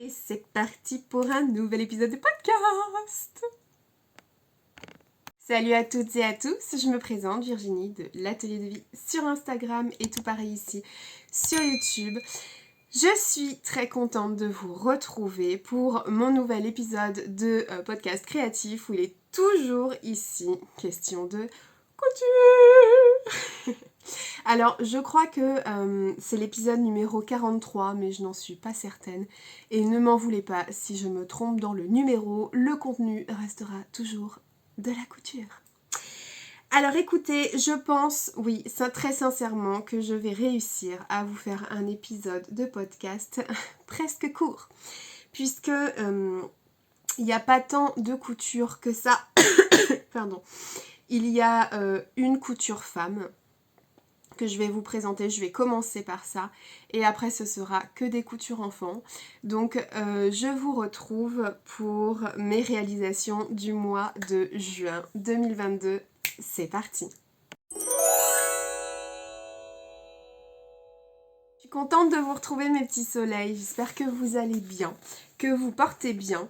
Et c'est parti pour un nouvel épisode de podcast. Salut à toutes et à tous, je me présente Virginie de l'Atelier de Vie sur Instagram et tout pareil ici sur YouTube. Je suis très contente de vous retrouver pour mon nouvel épisode de podcast créatif où il est toujours ici question de couture. Alors, je crois que c'est l'épisode numéro 43, mais je n'en suis pas certaine. Et ne m'en voulez pas si je me trompe dans le numéro, le contenu restera toujours de la couture. Alors écoutez, je pense, oui, très sincèrement, que je vais réussir à vous faire un épisode de podcast presque court. Puisque il n'y a pas tant de couture que ça. Pardon. Il y a une couture femme que je vais vous présenter, je vais commencer par ça et après ce sera que des coutures enfants. Donc je vous retrouve pour mes réalisations du mois de juin 2022. C'est parti. Je suis contente de vous retrouver mes petits soleils, j'espère que vous allez bien, que vous portez bien.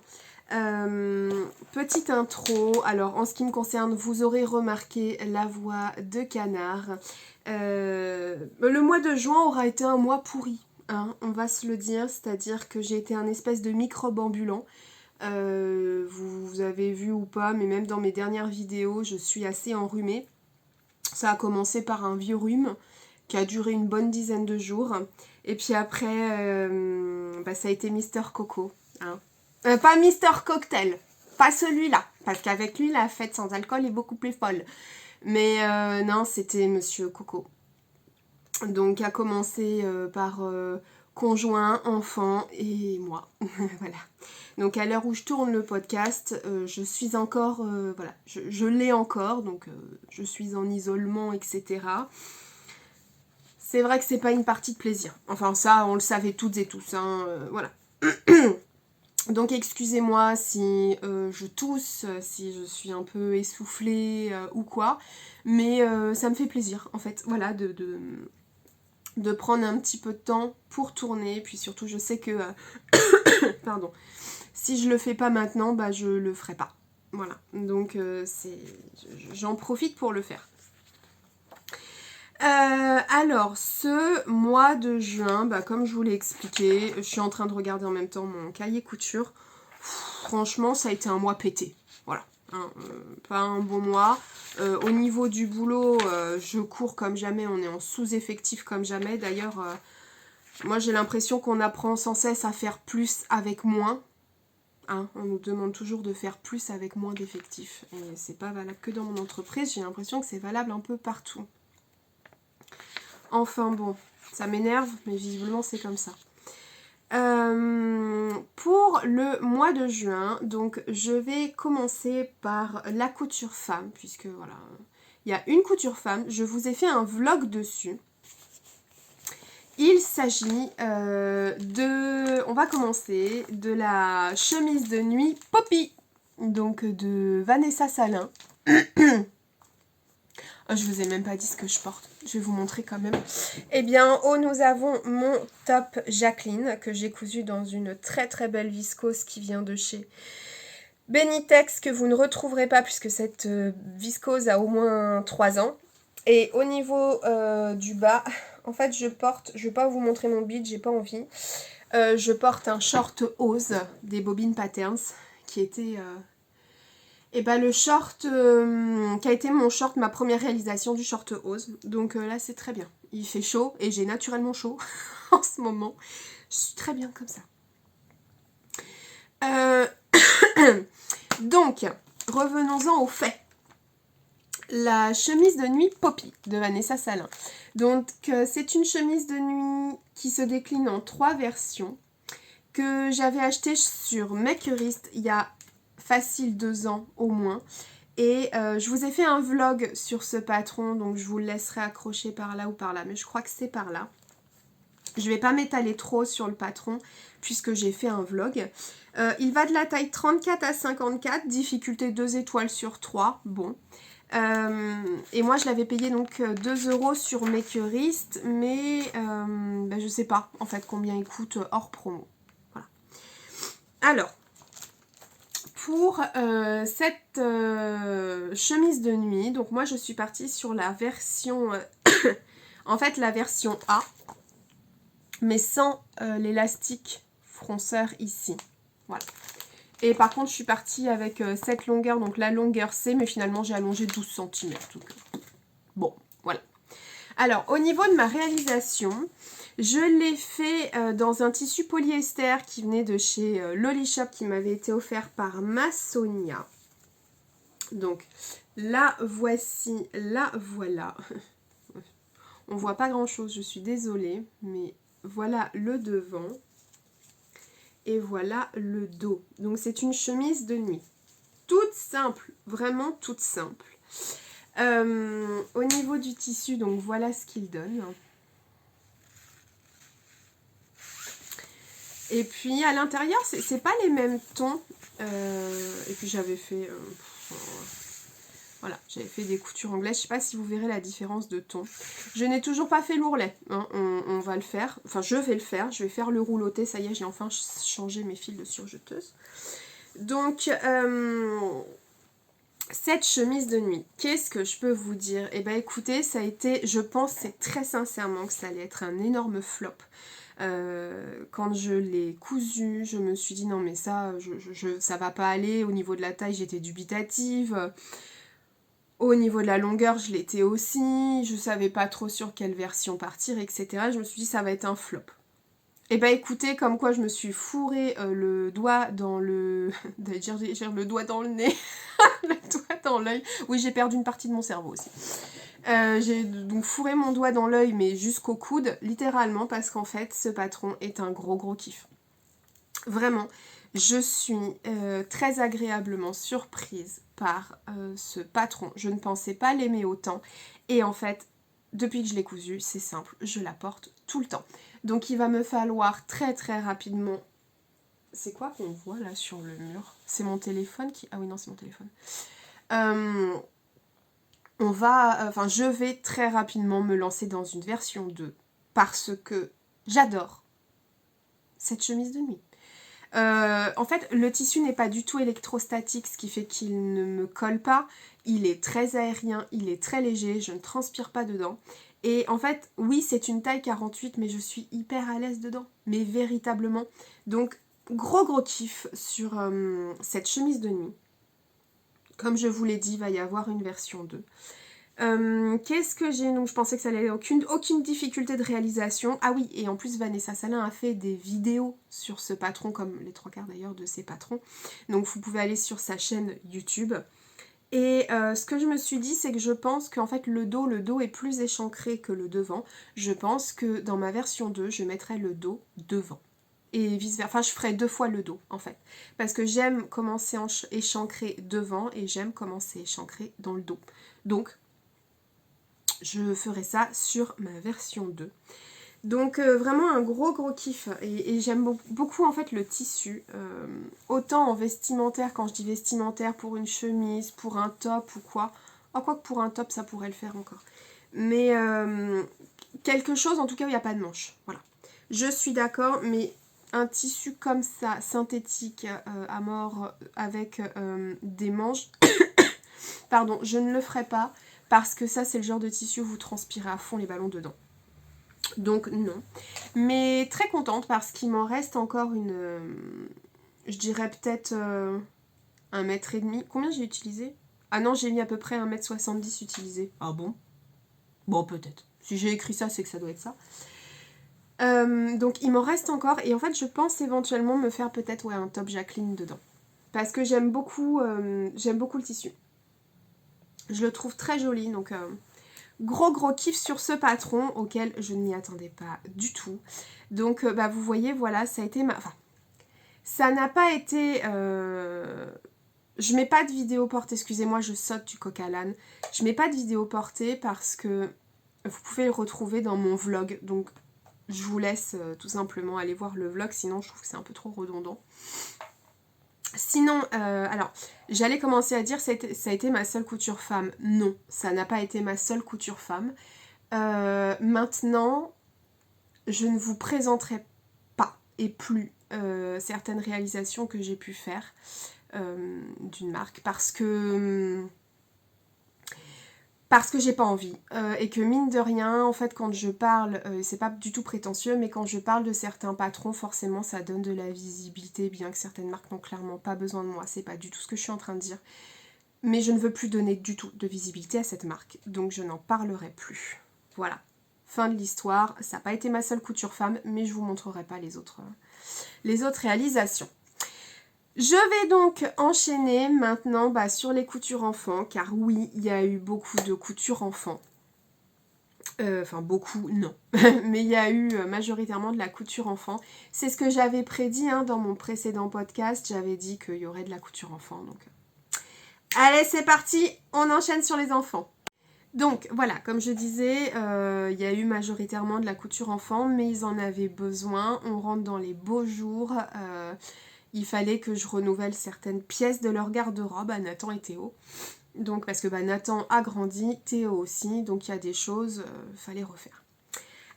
Petite intro, alors en ce qui me concerne, vous aurez remarqué la voix de canard. Le mois de juin aura été un mois pourri, hein, on va se le dire, c'est-à-dire que j'ai été un espèce de microbe ambulant. Vous avez vu ou pas, mais même dans mes dernières vidéos, je suis assez enrhumée. Ça a commencé par un vieux rhume qui a duré une bonne dizaine de jours. Et puis après, ça a été Mister Coco, hein. Pas Mister Cocktail, pas celui-là, parce qu'avec lui, la fête sans alcool est beaucoup plus folle. Mais non, c'était Monsieur Coco. Donc, a commencé par conjoint, enfant et moi. Voilà. Donc, à l'heure où je tourne le podcast, je suis encore, voilà, je l'ai encore, donc je suis en isolement, etc. C'est vrai que c'est pas une partie de plaisir. Enfin, ça, on le savait toutes et tous, hein, voilà. Donc excusez-moi si je tousse, si je suis un peu essoufflée ou quoi, mais ça me fait plaisir en fait, voilà, de prendre un petit peu de temps pour tourner, puis surtout je sais que, pardon, si je le fais pas maintenant, bah je le ferai pas, voilà, donc j'en profite pour le faire. Alors, ce mois de juin, comme je vous l'ai expliqué, je suis en train de regarder en même temps mon cahier couture. Franchement, ça a été un mois pété. Voilà, hein, pas un bon mois. Au niveau du boulot, je cours comme jamais, on est en sous-effectif comme jamais. D'ailleurs, moi j'ai l'impression qu'on apprend sans cesse à faire plus avec moins. Hein, on nous demande toujours de faire plus avec moins d'effectifs. Et c'est pas valable que dans mon entreprise, j'ai l'impression que c'est valable un peu partout. Enfin bon, ça m'énerve, mais visiblement c'est comme ça. Pour le mois de juin, donc je vais commencer par la couture femme, puisque voilà, il y a une couture femme, je vous ai fait un vlog dessus. Il s'agit on va commencer de la chemise de nuit Poppy, donc de Vanessa Salin. Oh, je vous ai même pas dit ce que je porte. Je vais vous montrer quand même. Eh bien, en haut, nous avons mon top Jacqueline que j'ai cousu dans une très très belle viscose qui vient de chez Benitex, que vous ne retrouverez pas puisque cette viscose a au moins 3 ans. Et au niveau du bas, en fait, je vais pas vous montrer mon bid, j'ai pas envie. Je porte un short Ose des Bobbin Patterns qui était... le short qui a été mon short, ma première réalisation du short Ose. Donc là c'est très bien. Il fait chaud et j'ai naturellement chaud en ce moment. Je suis très bien comme ça. Donc, revenons-en aux faits. La chemise de nuit Poppy de Vanessa Salin. Donc c'est une chemise de nuit qui se décline en 3 versions que j'avais acheté sur Makerist il y a facile 2 ans au moins. Et je vous ai fait un vlog sur ce patron, donc je vous le laisserai accrocher par là ou par là, mais je crois que c'est par là. Je vais pas m'étaler trop sur le patron puisque j'ai fait un vlog. Il va de la taille 34 à 54, difficulté 2 étoiles sur 3, bon. Et moi je l'avais payé donc 2 € sur Makerist, mais je sais pas en fait combien il coûte hors promo. Voilà. Alors, pour cette chemise de nuit, donc moi je suis partie sur la version, en fait la version A, mais sans l'élastique fronceur ici. Voilà. Et par contre, je suis partie avec cette longueur, donc la longueur C, mais finalement j'ai allongé 12 cm. Donc, bon, voilà. Alors, au niveau de ma réalisation, je l'ai fait dans un tissu polyester qui venait de chez Loli Shop, qui m'avait été offert par ma Sonia. Donc, la voici, la voilà. On voit pas grand chose, je suis désolée, mais voilà le devant. Et voilà le dos. Donc, c'est une chemise de nuit. Toute simple, vraiment toute simple. Au niveau du tissu, donc voilà ce qu'il donne. Et puis à l'intérieur, c'est pas les mêmes tons. Et puis j'avais fait... voilà, j'avais fait des coutures anglaises. Je sais pas si vous verrez la différence de ton. Je n'ai toujours pas fait l'ourlet. Hein. On va le faire. Enfin, je vais le faire. Je vais faire le rouloté. Ça y est, j'ai enfin changé mes fils de surjeteuse. Donc... cette chemise de nuit, qu'est-ce que je peux vous dire? Eh bien écoutez, ça a été, je pensais très sincèrement que ça allait être un énorme flop. Quand je l'ai cousu, je me suis dit non mais ça, ça va pas aller. Au niveau de la taille, j'étais dubitative. Au niveau de la longueur, je l'étais aussi. Je savais pas trop sur quelle version partir, etc. Je me suis dit ça va être un flop. Eh ben écoutez, comme quoi je me suis fourré le doigt dans le... dire le doigt dans le nez, le doigt dans l'œil. Oui, j'ai perdu une partie de mon cerveau aussi. J'ai donc fourré mon doigt dans l'œil, mais jusqu'au coude, littéralement, parce qu'en fait, ce patron est un gros kiff. Vraiment, je suis très agréablement surprise par ce patron. Je ne pensais pas l'aimer autant. Et en fait, depuis que je l'ai cousu, c'est simple, je la porte tout le temps. Donc il va me falloir très rapidement... C'est quoi qu'on voit là sur le mur? C'est mon téléphone qui... Ah oui, non, c'est mon téléphone. Je vais très rapidement me lancer dans une version 2 parce que j'adore cette chemise de nuit. En fait, le tissu n'est pas du tout électrostatique, ce qui fait qu'il ne me colle pas. Il est très aérien, il est très léger, je ne transpire pas dedans. Et en fait, oui, c'est une taille 48, mais je suis hyper à l'aise dedans. Mais véritablement. Donc, gros kiff sur cette chemise de nuit. Comme je vous l'ai dit, il va y avoir une version 2. Qu'est-ce que j'ai? Donc je pensais que ça allait aucune difficulté de réalisation. Ah oui, et en plus Vanessa Salin a fait des vidéos sur ce patron, comme les 3/4 d'ailleurs de ses patrons. Donc vous pouvez aller sur sa chaîne YouTube. Et ce que je me suis dit, c'est que je pense qu'en fait le dos est plus échancré que le devant. Je pense que dans ma version 2, je mettrai le dos devant. Et vice versa, enfin je ferai 2 fois le dos en fait. Parce que j'aime commencer échancré devant et j'aime commencer échancré dans le dos. Donc je ferai ça sur ma version 2. Donc vraiment un gros kiff et j'aime beaucoup en fait le tissu, autant en vestimentaire, quand je dis vestimentaire pour une chemise, pour un top ou quoi, quoi que pour un top ça pourrait le faire encore, mais quelque chose en tout cas où il n'y a pas de manche, voilà. Je suis d'accord, mais un tissu comme ça, synthétique, à mort, avec des manches, pardon, je ne le ferai pas, parce que ça c'est le genre de tissu où vous transpirez à fond les ballons dedans. Donc non. Mais très contente parce qu'il m'en reste encore je dirais peut-être 1,5 m. Combien j'ai utilisé? Ah non, j'ai mis à peu près 1,70 m utilisé. Ah bon? Bon, peut-être. Si j'ai écrit ça, c'est que ça doit être ça. Donc il m'en reste encore. Et en fait, je pense éventuellement me faire peut-être un top Jacqueline dedans. Parce que j'aime beaucoup le tissu. Je le trouve très joli, donc... Gros kiff sur ce patron auquel je ne m'y attendais pas du tout. Donc vous voyez, voilà, ça a été ma... Enfin, ça n'a pas été... Je mets pas de vidéo portée, excusez-moi, je saute du coq à l'âne. Je mets pas de vidéo portée parce que vous pouvez le retrouver dans mon vlog. Donc je vous laisse tout simplement aller voir le vlog, sinon je trouve que c'est un peu trop redondant. Sinon, alors, j'allais commencer à dire ça a été ma seule couture femme. Non, ça n'a pas été ma seule couture femme. Maintenant, je ne vous présenterai pas et plus certaines réalisations que j'ai pu faire d'une marque parce que j'ai pas envie et que mine de rien en fait quand je parle c'est pas du tout prétentieux mais quand je parle de certains patrons forcément ça donne de la visibilité bien que certaines marques n'ont clairement pas besoin de moi, c'est pas du tout ce que je suis en train de dire, mais je ne veux plus donner du tout de visibilité à cette marque donc je n'en parlerai plus. Voilà, fin de l'histoire. Ça n'a pas été ma seule couture femme mais je vous montrerai pas les autres réalisations. Je vais donc enchaîner maintenant sur les coutures enfants, car oui, il y a eu beaucoup de coutures enfants. Enfin, beaucoup, non. Mais il y a eu majoritairement de la couture enfant. C'est ce que j'avais prédit dans mon précédent podcast. J'avais dit qu'il y aurait de la couture enfant. Donc, allez, c'est parti, on enchaîne sur les enfants. Donc voilà, comme je disais, il y a eu majoritairement de la couture enfant, mais ils en avaient besoin. On rentre dans les beaux jours. Il fallait que je renouvelle certaines pièces de leur garde-robe à Nathan et Théo. Donc parce que Nathan a grandi, Théo aussi, donc il y a des choses, fallait refaire.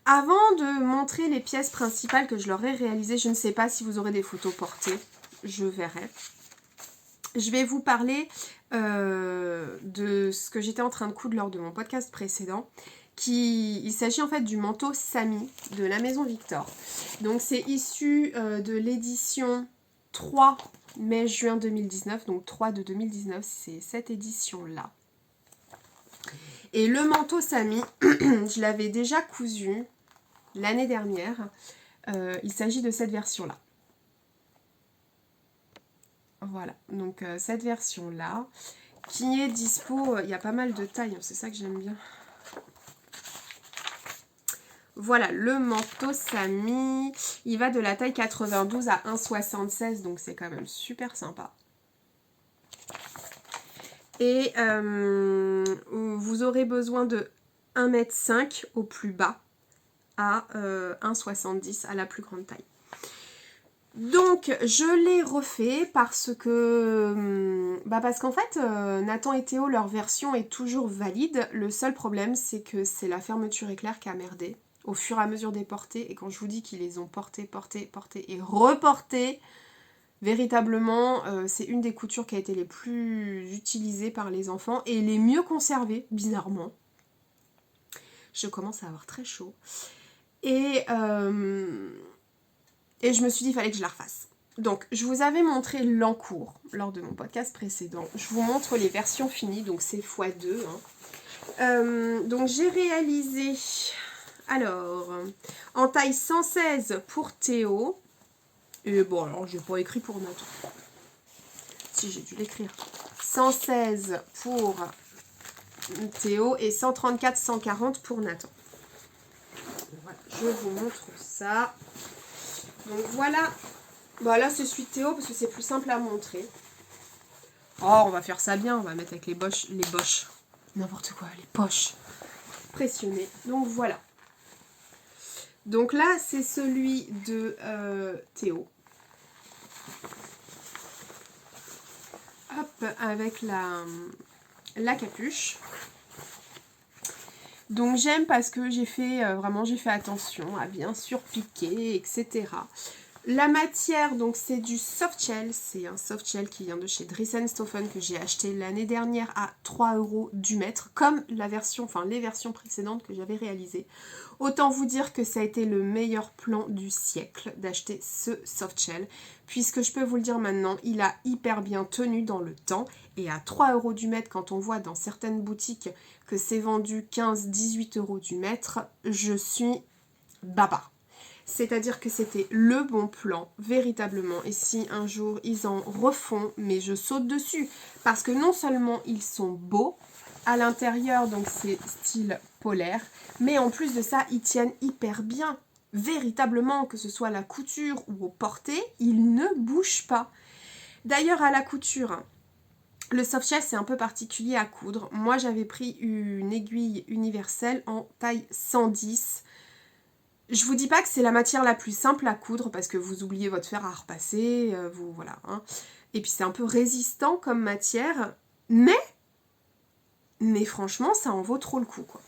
Avant de montrer les pièces principales que je leur ai réalisées, je ne sais pas si vous aurez des photos portées, je verrai. Je vais vous parler de ce que j'étais en train de coudre lors de mon podcast précédent. Il s'agit en fait du manteau Samy de la Maison Victor. Donc c'est issu de l'édition 3 mai-juin 2019, donc 3 de 2019, c'est cette édition-là. Et le manteau Samy, je l'avais déjà cousu l'année dernière. Il s'agit de cette version-là. Voilà, donc cette version-là, qui est dispo, il y a pas mal de tailles, c'est ça que j'aime bien. Voilà, le manteau Samy, il va de la taille 92 à 1,76, donc c'est quand même super sympa. Et vous aurez besoin de 1,5 m au plus bas à 1,70 à la plus grande taille. Donc je l'ai refait parce qu'en fait Nathan et Théo, leur version est toujours valide. Le seul problème c'est que c'est la fermeture éclair qui a merdé au fur et à mesure des portées, et quand je vous dis qu'ils les ont portées et reportées, véritablement c'est une des coutures qui a été les plus utilisées par les enfants et les mieux conservées, bizarrement. Je commence à avoir très chaud et je me suis dit qu'il fallait que je la refasse. Donc je vous avais montré l'encours lors de mon podcast précédent, je vous montre les versions finies, donc c'est x2 donc j'ai réalisé en taille 116 pour Théo, et bon alors j'ai pas écrit pour Nathan, si j'ai dû l'écrire, 116 pour Théo et 134-140 pour Nathan. Voilà, je vous montre ça. Donc voilà, là c'est celui de Théo parce que c'est plus simple à montrer. Oh, on va faire ça bien, on va mettre avec les poches, n'importe quoi, les poches pressionnées. Donc voilà. Donc là, c'est celui de Théo. Hop, avec la capuche. Donc j'aime parce que j'ai fait attention à bien surpiquer, etc. La matière, donc c'est du softshell, c'est un softshell qui vient de chez Dries & Stoffen que j'ai acheté l'année dernière à 3 € du mètre, comme les versions précédentes que j'avais réalisées. Autant vous dire que ça a été le meilleur plan du siècle d'acheter ce softshell, puisque je peux vous le dire maintenant, il a hyper bien tenu dans le temps, et à 3 € du mètre, quand on voit dans certaines boutiques que c'est vendu 15-18 € du mètre, je suis baba. C'est-à-dire que c'était le bon plan, véritablement. Et si un jour ils en refont, mais je saute dessus. Parce que non seulement ils sont beaux, à l'intérieur, donc c'est style polaire, mais en plus de ça, ils tiennent hyper bien. Véritablement, que ce soit à la couture ou au porté, ils ne bougent pas. D'ailleurs, à la couture, le softshell c'est un peu particulier à coudre. Moi, j'avais pris une aiguille universelle en taille 110. Je vous dis pas que c'est la matière la plus simple à coudre parce que vous oubliez votre fer à repasser, voilà. Et puis c'est un peu résistant comme matière, mais franchement ça en vaut trop le coup, quoi.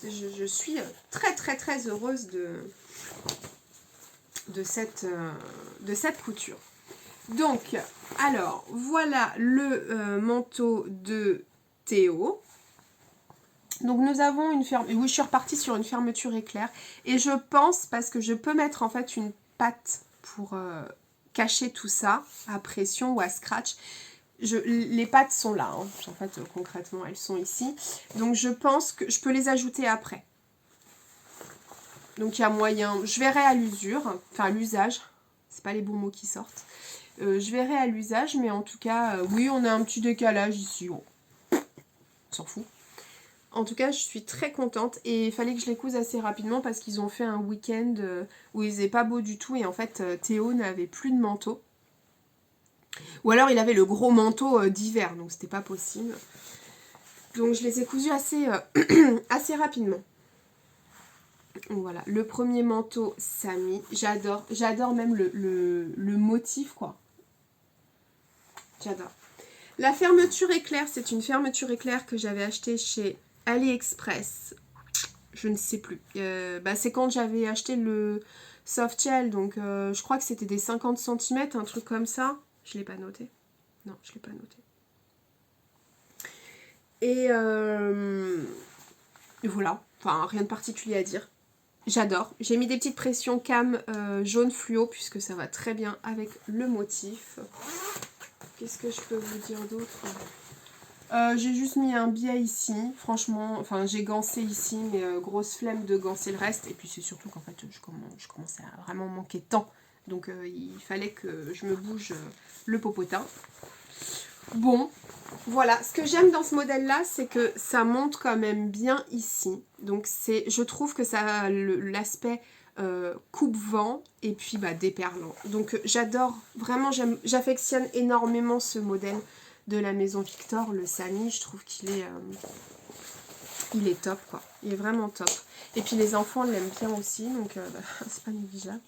Je suis très très très heureuse de cette couture. Donc, alors, voilà le manteau de Théo. Donc nous avons une fermeture, oui je suis repartie sur une fermeture éclair et je pense, parce que je peux mettre en fait une patte pour cacher tout ça à pression ou à scratch. Les pattes sont là, hein. En fait concrètement elles sont ici, donc je pense que je peux les ajouter après. Donc il y a moyen, je verrai à l'usure, enfin à l'usage, c'est pas les bons mots qui sortent. Je verrai à l'usage, mais en tout cas, oui on a un petit décalage ici, on s'en fout. En tout cas, je suis très contente et il fallait que je les couse assez rapidement parce qu'ils ont fait un week-end où il faisait pas beau du tout et en fait Théo n'avait plus de manteau. Ou alors il avait le gros manteau d'hiver, donc c'était pas possible. Donc je les ai cousus assez, assez rapidement. Donc voilà, le premier manteau Samy, j'adore même le motif quoi. J'adore. La fermeture éclair, c'est une fermeture éclair que j'avais achetée chez AliExpress, je ne sais plus. C'est quand j'avais acheté le soft shell, donc je crois que c'était des 50 cm, un truc comme ça. Je ne l'ai pas noté. Non, je ne l'ai pas noté. Et voilà, enfin rien de particulier à dire. J'adore. J'ai mis des petites pressions cam jaune fluo puisque ça va très bien avec le motif. Qu'est-ce que je peux vous dire d'autre ? J'ai juste mis un biais ici, franchement, enfin j'ai gancé ici, mais grosse flemme de gancer le reste. Et puis c'est surtout qu'en fait je commençais à vraiment manquer de temps. Donc il fallait que je me bouge le popotin. Bon, voilà, ce que j'aime dans ce modèle-là, c'est que ça monte quand même bien ici. Donc je trouve que ça a l'aspect coupe-vent et puis déperlant. Donc j'adore, vraiment j'affectionne énormément ce modèle de la maison Victor, le Samy. Je trouve qu'il est, il est top quoi, il est vraiment top. Et puis les enfants l'aiment bien aussi, donc c'est pas négligeable.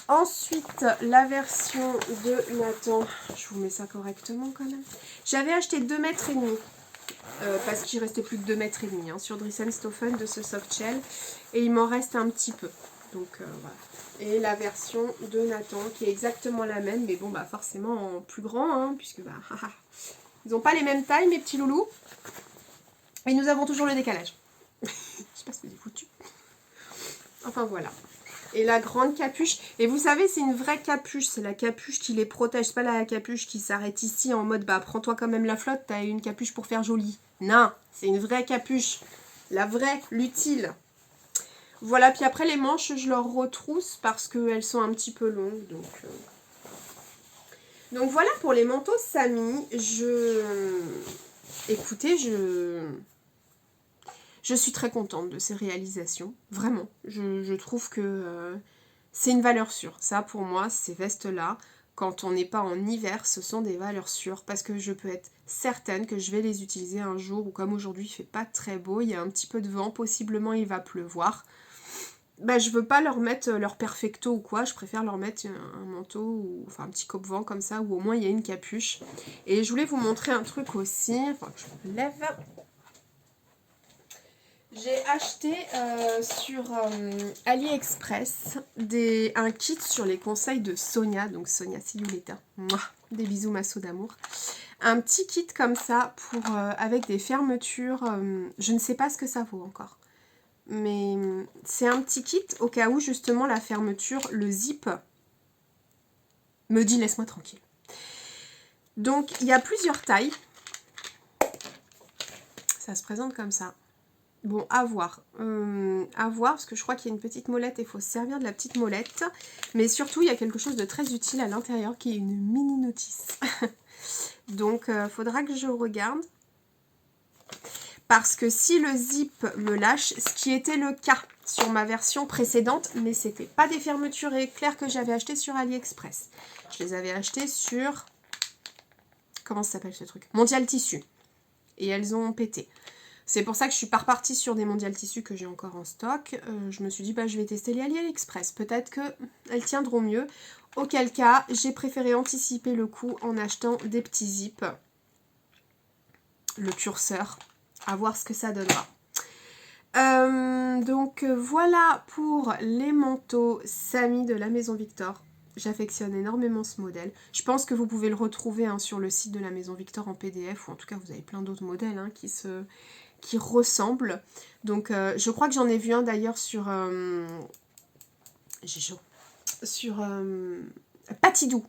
Ensuite, la version de Nathan, je vous mets ça correctement quand même. J'avais acheté 2,5 mètres parce qu'il restait plus que 2,5 mètres hein, sur Dressenstoffen de ce soft shell et il m'en reste un petit peu. Donc voilà. Et la version de Nathan qui est exactement la même, mais bon forcément en plus grand, hein, puisque ils n'ont pas les mêmes tailles mes petits loulous. Et nous avons toujours le décalage. Je sais pas ce que c'est foutu. Enfin voilà. Et la grande capuche, et vous savez c'est une vraie capuche, c'est la capuche qui les protège, c'est pas la capuche qui s'arrête ici en mode prends-toi quand même la flotte, t'as une capuche pour faire joli. Non, c'est une vraie capuche, la vraie, l'utile. Voilà, puis après les manches je leur retrousse parce qu'elles sont un petit peu longues, donc voilà pour les manteaux Samy. Écoutez, je suis très contente de ces réalisations, vraiment. Je trouve que c'est une valeur sûre. Ça, pour moi, ces vestes-là, quand on n'est pas en hiver, ce sont des valeurs sûres. Parce que je peux être certaine que je vais les utiliser un jour où, comme aujourd'hui, il ne fait pas très beau, il y a un petit peu de vent, possiblement il va pleuvoir. Je veux pas leur mettre leur perfecto ou quoi, je préfère leur mettre un manteau, ou enfin un petit coupe-vent comme ça, où au moins il y a une capuche. Et je voulais vous montrer un truc aussi, enfin que je me lève. J'ai acheté sur AliExpress un kit sur les conseils de Sonia, donc Sonia Siluleta. Des bisous masseaux d'amour. Un petit kit comme ça pour avec des fermetures, je ne sais pas ce que ça vaut encore. Mais c'est un petit kit au cas où justement la fermeture, le zip, me dit laisse-moi tranquille. Donc il y a plusieurs tailles. Ça se présente comme ça. Bon, à voir, parce que je crois qu'il y a une petite molette et il faut se servir de la petite molette. Mais surtout, il y a quelque chose de très utile à l'intérieur qui est une mini notice. Donc, faudra que je regarde. Parce que si le zip me lâche, ce qui était le cas sur ma version précédente, mais c'était pas des fermetures éclairs que j'avais achetées sur AliExpress. Je les avais achetées sur... Comment ça s'appelle ce truc? Mondial Tissu. Et elles ont pété. C'est pour ça que je suis pas repartie sur des Mondial Tissus que j'ai encore en stock. Je me suis dit, je vais tester les AliExpress. Peut-être qu'elles tiendront mieux. Auquel cas, j'ai préféré anticiper le coup en achetant des petits zips. Le curseur. À voir ce que ça donnera. Donc voilà pour les manteaux Samy de la Maison Victor. J'affectionne énormément ce modèle. Je pense que vous pouvez le retrouver hein, sur le site de la Maison Victor en PDF, ou en tout cas vous avez plein d'autres modèles hein, qui ressemblent. Donc je crois que j'en ai vu un d'ailleurs sur... j'ai chaud. Sur Patidou.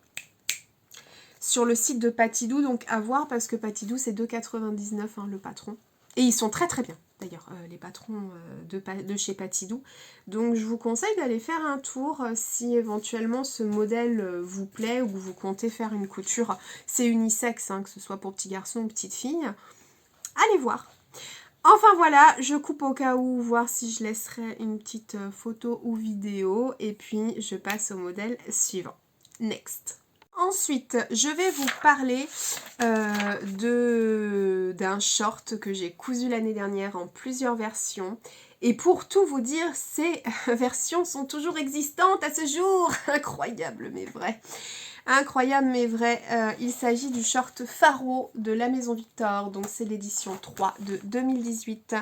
Sur le site de Patidou, donc à voir parce que Patidou c'est 2,99 hein, le patron. Et ils sont très très bien d'ailleurs, les patrons de chez Patidou. Donc je vous conseille d'aller faire un tour si éventuellement ce modèle vous plaît ou que vous comptez faire une couture. C'est unisexe, hein, que ce soit pour petits garçons ou petites filles. Allez voir. Enfin voilà, je coupe au cas où, voir si je laisserai une petite photo ou vidéo. Et puis je passe au modèle suivant. Next. Ensuite, je vais vous parler d'un short que j'ai cousu l'année dernière en plusieurs versions. Et pour tout vous dire, ces versions sont toujours existantes à ce jour. Incroyable mais vrai. Incroyable mais vrai. Il s'agit du short Faro de la Maison Victor. Donc c'est l'édition 3 de 2018.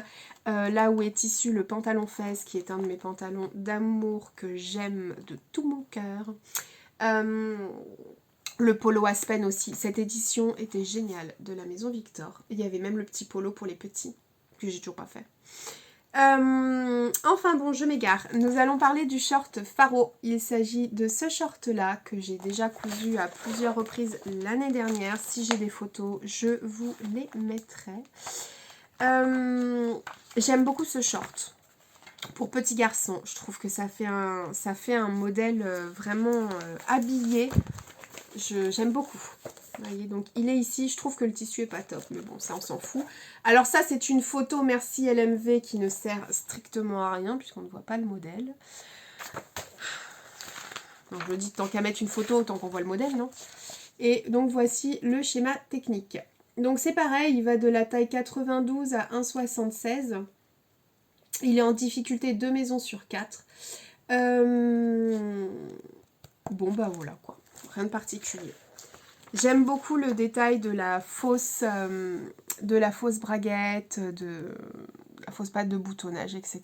Là où est issu le pantalon fesse, qui est un de mes pantalons d'amour que j'aime de tout mon cœur. Le polo Aspen aussi, cette édition était géniale de la Maison Victor. Il y avait même le petit polo pour les petits, que j'ai toujours pas fait. Enfin bon, je m'égare. Nous allons parler du short Faro. Il s'agit de ce short-là que j'ai déjà cousu à plusieurs reprises l'année dernière. Si j'ai des photos, je vous les mettrai. J'aime beaucoup ce short. Pour petit garçon, je trouve que ça fait un modèle vraiment habillé. J'aime beaucoup. Vous voyez, donc il est ici. Je trouve que le tissu est pas top, mais bon, ça on s'en fout. Alors ça, c'est une photo merci LMV qui ne sert strictement à rien puisqu'on ne voit pas le modèle. Donc je me dis, tant qu'à mettre une photo, autant qu'on voit le modèle, non? Et donc voici le schéma technique. Donc c'est pareil, il va de la taille 92 à 1,76. Il est en difficulté 2 maisons sur 4. Bon bah voilà quoi, rien de particulier. J'aime beaucoup le détail de la fausse braguette, de la fausse patte de boutonnage, etc.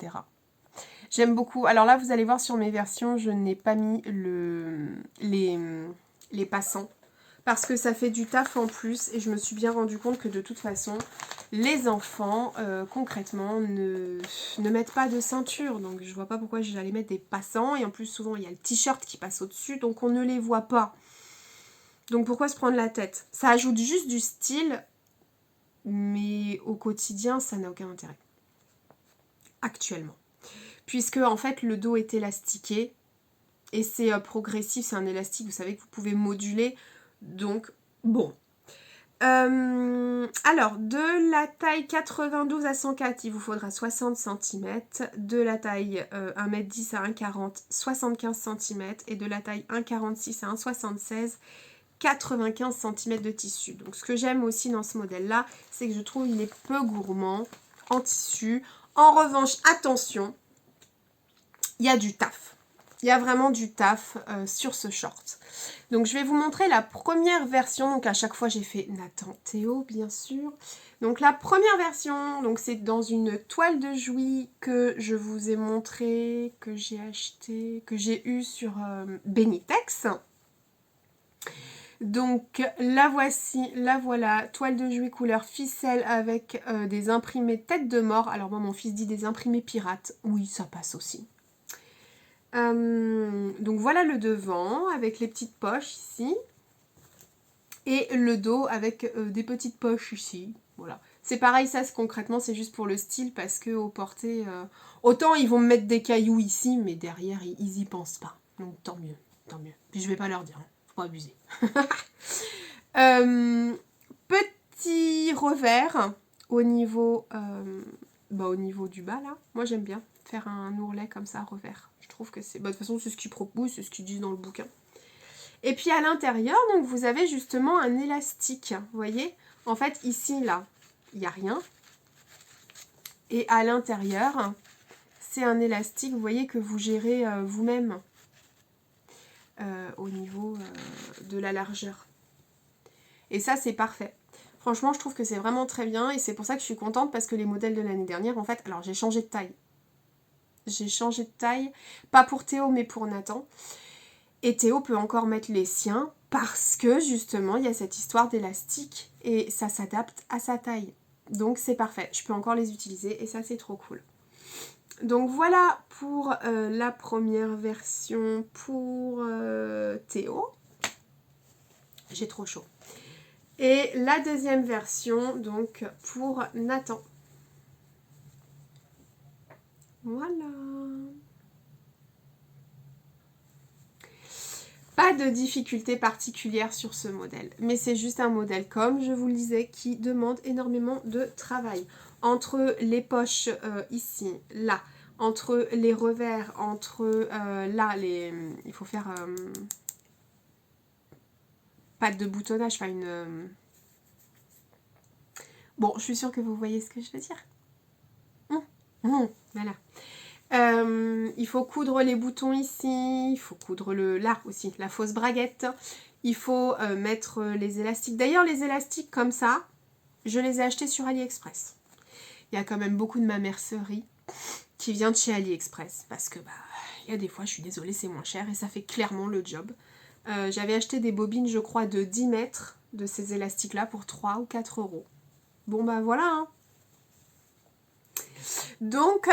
J'aime beaucoup. Alors là, vous allez voir sur mes versions, je n'ai pas mis les passants. Parce que ça fait du taf en plus. Et je me suis bien rendu compte que de toute façon, les enfants, concrètement, ne mettent pas de ceinture. Donc je vois pas pourquoi j'allais mettre des passants. Et en plus, souvent, il y a le t-shirt qui passe au-dessus. Donc on ne les voit pas. Donc pourquoi se prendre la tête? Ça ajoute juste du style. Mais au quotidien, ça n'a aucun intérêt. Actuellement. Puisque en fait, le dos est élastiqué. Et c'est progressif. C'est un élastique, vous savez, que vous pouvez moduler. Donc, bon. Alors, de la taille 92 à 104, il vous faudra 60 cm. De la taille 1m10 à 1m40, 75 cm. Et de la taille 1m46 à 1m76, 95 cm de tissu. Donc, ce que j'aime aussi dans ce modèle-là, c'est que je trouve qu'il est peu gourmand en tissu. En revanche, attention, il y a du taf. Il y a vraiment du taf sur ce short. Donc je vais vous montrer la première version. Donc à chaque fois j'ai fait Nathan Théo bien sûr. Donc la première version, donc c'est dans une toile de Jouy que je vous ai montré, que j'ai acheté, que j'ai eu sur Benitex. Donc la voici, la voilà, toile de Jouy couleur ficelle avec des imprimés tête de mort. Alors moi mon fils dit des imprimés pirates. Oui, ça passe aussi. Donc voilà le devant avec les petites poches ici. Et le dos avec des petites poches ici. Voilà. C'est pareil, ça concrètement c'est juste pour le style parce que au porté... autant ils vont me mettre des cailloux ici, mais derrière ils y pensent pas. Donc tant mieux, tant mieux. Puis je vais pas leur dire, hein. Faut pas abuser. Petit revers au niveau du bas là. Moi j'aime bien faire un ourlet comme ça, revers. Je trouve que c'est... de toute façon c'est ce qu'ils proposent, c'est ce qu'ils disent dans le bouquin. Et puis à l'intérieur, donc vous avez justement un élastique, vous voyez. En fait ici là, il n'y a rien. Et à l'intérieur, c'est un élastique, vous voyez, que vous gérez vous-même au niveau de la largeur. Et ça c'est parfait. Franchement, je trouve que c'est vraiment très bien et c'est pour ça que je suis contente parce que les modèles de l'année dernière, en fait, alors j'ai changé de taille. J'ai changé de taille, pas pour Théo mais pour Nathan. Et Théo peut encore mettre les siens parce que justement, il y a cette histoire d'élastique et ça s'adapte à sa taille. Donc c'est parfait, je peux encore les utiliser et ça c'est trop cool. Donc voilà pour la première version pour Théo. J'ai trop chaud. Et la deuxième version, donc pour Nathan. Voilà. Pas de difficulté particulière sur ce modèle, mais c'est juste un modèle, comme je vous le disais, qui demande énormément de travail. Entre les poches ici, là, entre les revers, entre là, il faut faire pas de boutonnage, enfin une... Bon, je suis sûre que vous voyez ce que je veux dire. Voilà. Il faut coudre les boutons ici, il faut coudre là aussi, la fausse braguette. Il faut mettre les élastiques. D'ailleurs, les élastiques comme ça, je les ai achetés sur AliExpress. Il y a quand même beaucoup de ma mercerie qui vient de chez AliExpress parce que il y a des fois, je suis désolée, c'est moins cher et ça fait clairement le job. J'avais acheté des bobines, je crois, de 10 mètres de ces élastiques-là pour 3 ou 4 euros. Bon voilà, hein. Donc,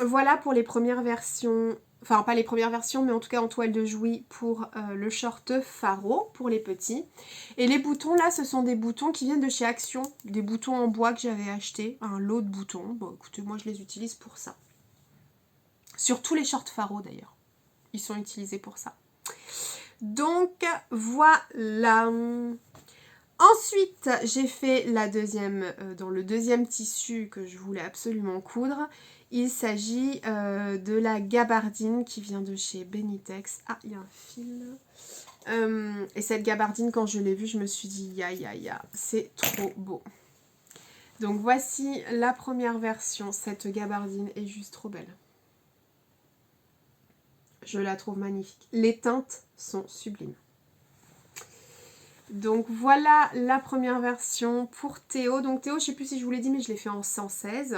voilà pour les premières versions, enfin pas les premières versions, mais en tout cas en toile de Jouy pour le short Faro pour les petits. Et les boutons là, ce sont des boutons qui viennent de chez Action, des boutons en bois que j'avais acheté, un lot de boutons. Bon écoutez, moi je les utilise pour ça. Sur tous les shorts Faro d'ailleurs, ils sont utilisés pour ça. Donc voilà. Ensuite, j'ai fait la deuxième, dans le deuxième tissu que je voulais absolument coudre. Il s'agit de la gabardine qui vient de chez Benitex. Ah, il y a un fil. Et cette gabardine, quand je l'ai vue, je me suis dit, ya, c'est trop beau. Donc voici la première version. Cette gabardine est juste trop belle. Je la trouve magnifique. Les teintes sont sublimes. Donc voilà la première version pour Théo. Donc Théo, je ne sais plus si je vous l'ai dit, mais je l'ai fait en 116.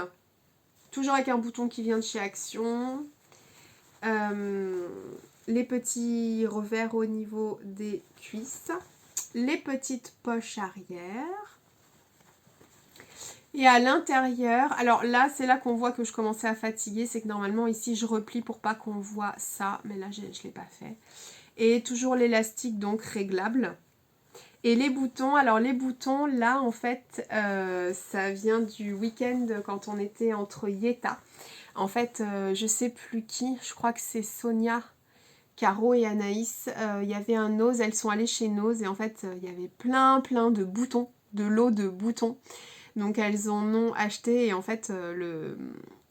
Toujours avec un bouton qui vient de chez Action. Les petits revers au niveau des cuisses. Les petites poches arrière. Et à l'intérieur, alors là, c'est là qu'on voit que je commençais à fatiguer. C'est que normalement, ici, je replie pour pas qu'on voit ça. Mais là, je ne l'ai pas fait. Et toujours l'élastique, donc réglable. Et les boutons, alors les boutons là en fait ça vient du week-end quand on était entre Yeta. En fait je sais plus qui, je crois que c'est Sonia, Caro et Anaïs. Il y avait un Nose, elles sont allées chez Nose et en fait il y avait plein de boutons, de lots de boutons. Donc elles en ont acheté et en fait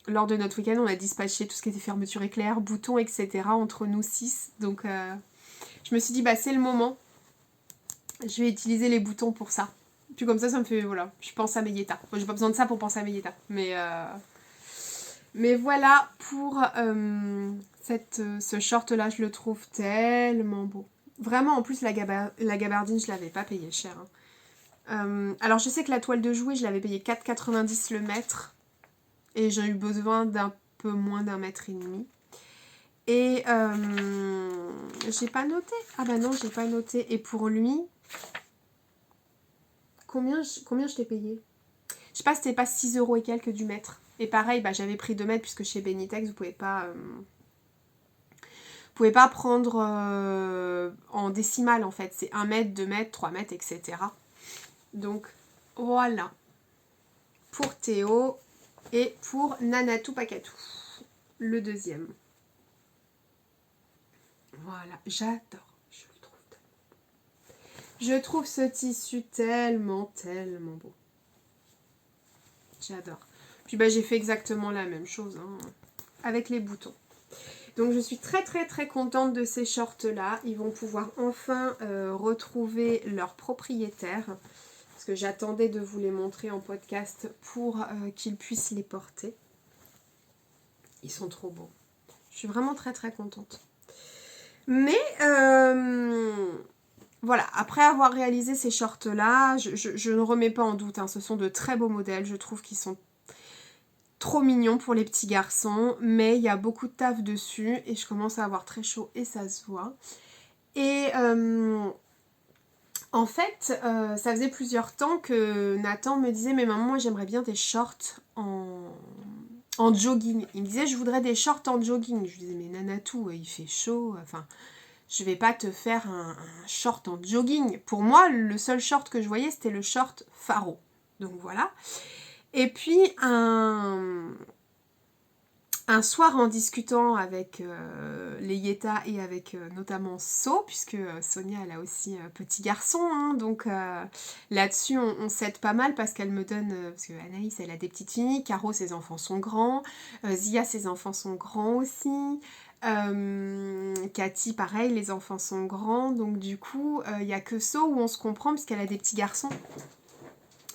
lors de notre week-end on a dispatché tout ce qui était fermeture éclair, boutons etc. entre nous 6. Donc je me suis dit c'est le moment. Je vais utiliser les boutons pour ça. Puis comme ça me fait, voilà, je pense à mes Yeta. Bon, j'ai pas besoin de ça pour penser à mes Yeta. Mais voilà pour ce short-là, je le trouve tellement beau. Vraiment, en plus, la gabardine, je l'avais pas payé cher. Hein. Alors, je sais que la toile de Jouy, je l'avais payé 4,90 le mètre. Et j'ai eu besoin d'un peu moins d'1,5 mètre. Et j'ai pas noté. Ah bah non, j'ai pas noté. Et pour lui... Combien je t'ai payé? Je sais pas, c'était pas 6 euros et quelques du mètre. Et pareil, j'avais pris 2 mètres puisque chez Benitex, vous pouvez pas prendre en décimale en fait. C'est 1 mètre, 2 mètres, 3 mètres, etc. Donc voilà. Pour Théo et pour Nanatou Pakatou. Le deuxième. Voilà, j'adore. Je trouve ce tissu tellement beau. J'adore. Puis j'ai fait exactement la même chose hein, avec les boutons. Donc je suis très contente de ces shorts là. Ils vont pouvoir enfin retrouver leur propriétaire. Parce que j'attendais de vous les montrer en podcast pour qu'ils puissent les porter. Ils sont trop beaux. Je suis vraiment très contente. Mais voilà, après avoir réalisé ces shorts-là, je ne remets pas en doute, hein, ce sont de très beaux modèles, je trouve qu'ils sont trop mignons pour les petits garçons, mais il y a beaucoup de taf dessus et je commence à avoir très chaud et ça se voit. Et en fait, ça faisait plusieurs temps que Nathan me disait « Mais maman, moi j'aimerais bien des shorts en jogging. » Il me disait « Je voudrais des shorts en jogging. » Je lui disais « Mais Nanatou, il fait chaud, enfin... » Je vais pas te faire un short en jogging. Pour moi, le seul short que je voyais, c'était le short Faro. Donc voilà. Et puis, un soir, en discutant avec les Yeta et avec notamment So, puisque Sonia, elle a aussi un petit garçon, hein, donc là-dessus, on s'aide pas mal parce qu'elle me donne... parce que Anaïs, elle a des petites filles, Caro, ses enfants sont grands, Zia, ses enfants sont grands aussi... Cathy, pareil, les enfants sont grands, donc du coup, il n'y a que So où on se comprend puisqu'elle a des petits garçons.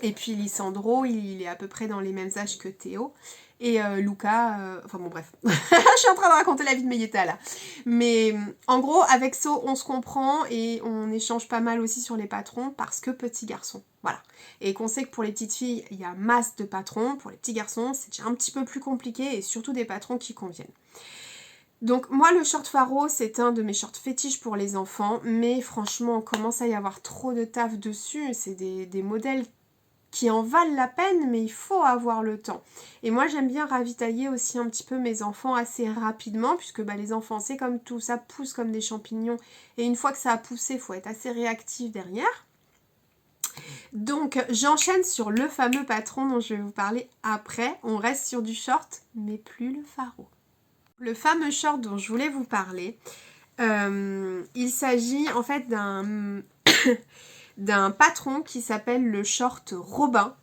Et puis Lissandro, il est à peu près dans les mêmes âges que Théo. Et Luca, enfin bon bref, je suis en train de raconter la vie de Mayeta là. Mais en gros, avec So, on se comprend et on échange pas mal aussi sur les patrons parce que petit garçon, voilà. Et qu'on sait que pour les petites filles, il y a masse de patrons, pour les petits garçons, c'est déjà un petit peu plus compliqué et surtout des patrons qui conviennent. Donc moi le short Faro c'est un de mes shorts fétiches pour les enfants, mais franchement on commence à y avoir trop de taf dessus, c'est des modèles qui en valent la peine, mais il faut avoir le temps. Et moi j'aime bien ravitailler aussi un petit peu mes enfants assez rapidement, puisque les enfants c'est comme tout, ça pousse comme des champignons, et une fois que ça a poussé, il faut être assez réactif derrière. Donc j'enchaîne sur le fameux patron dont je vais vous parler après, on reste sur du short, mais plus le Faro. Le fameux short dont je voulais vous parler, il s'agit en fait d'un patron qui s'appelle le short Robin.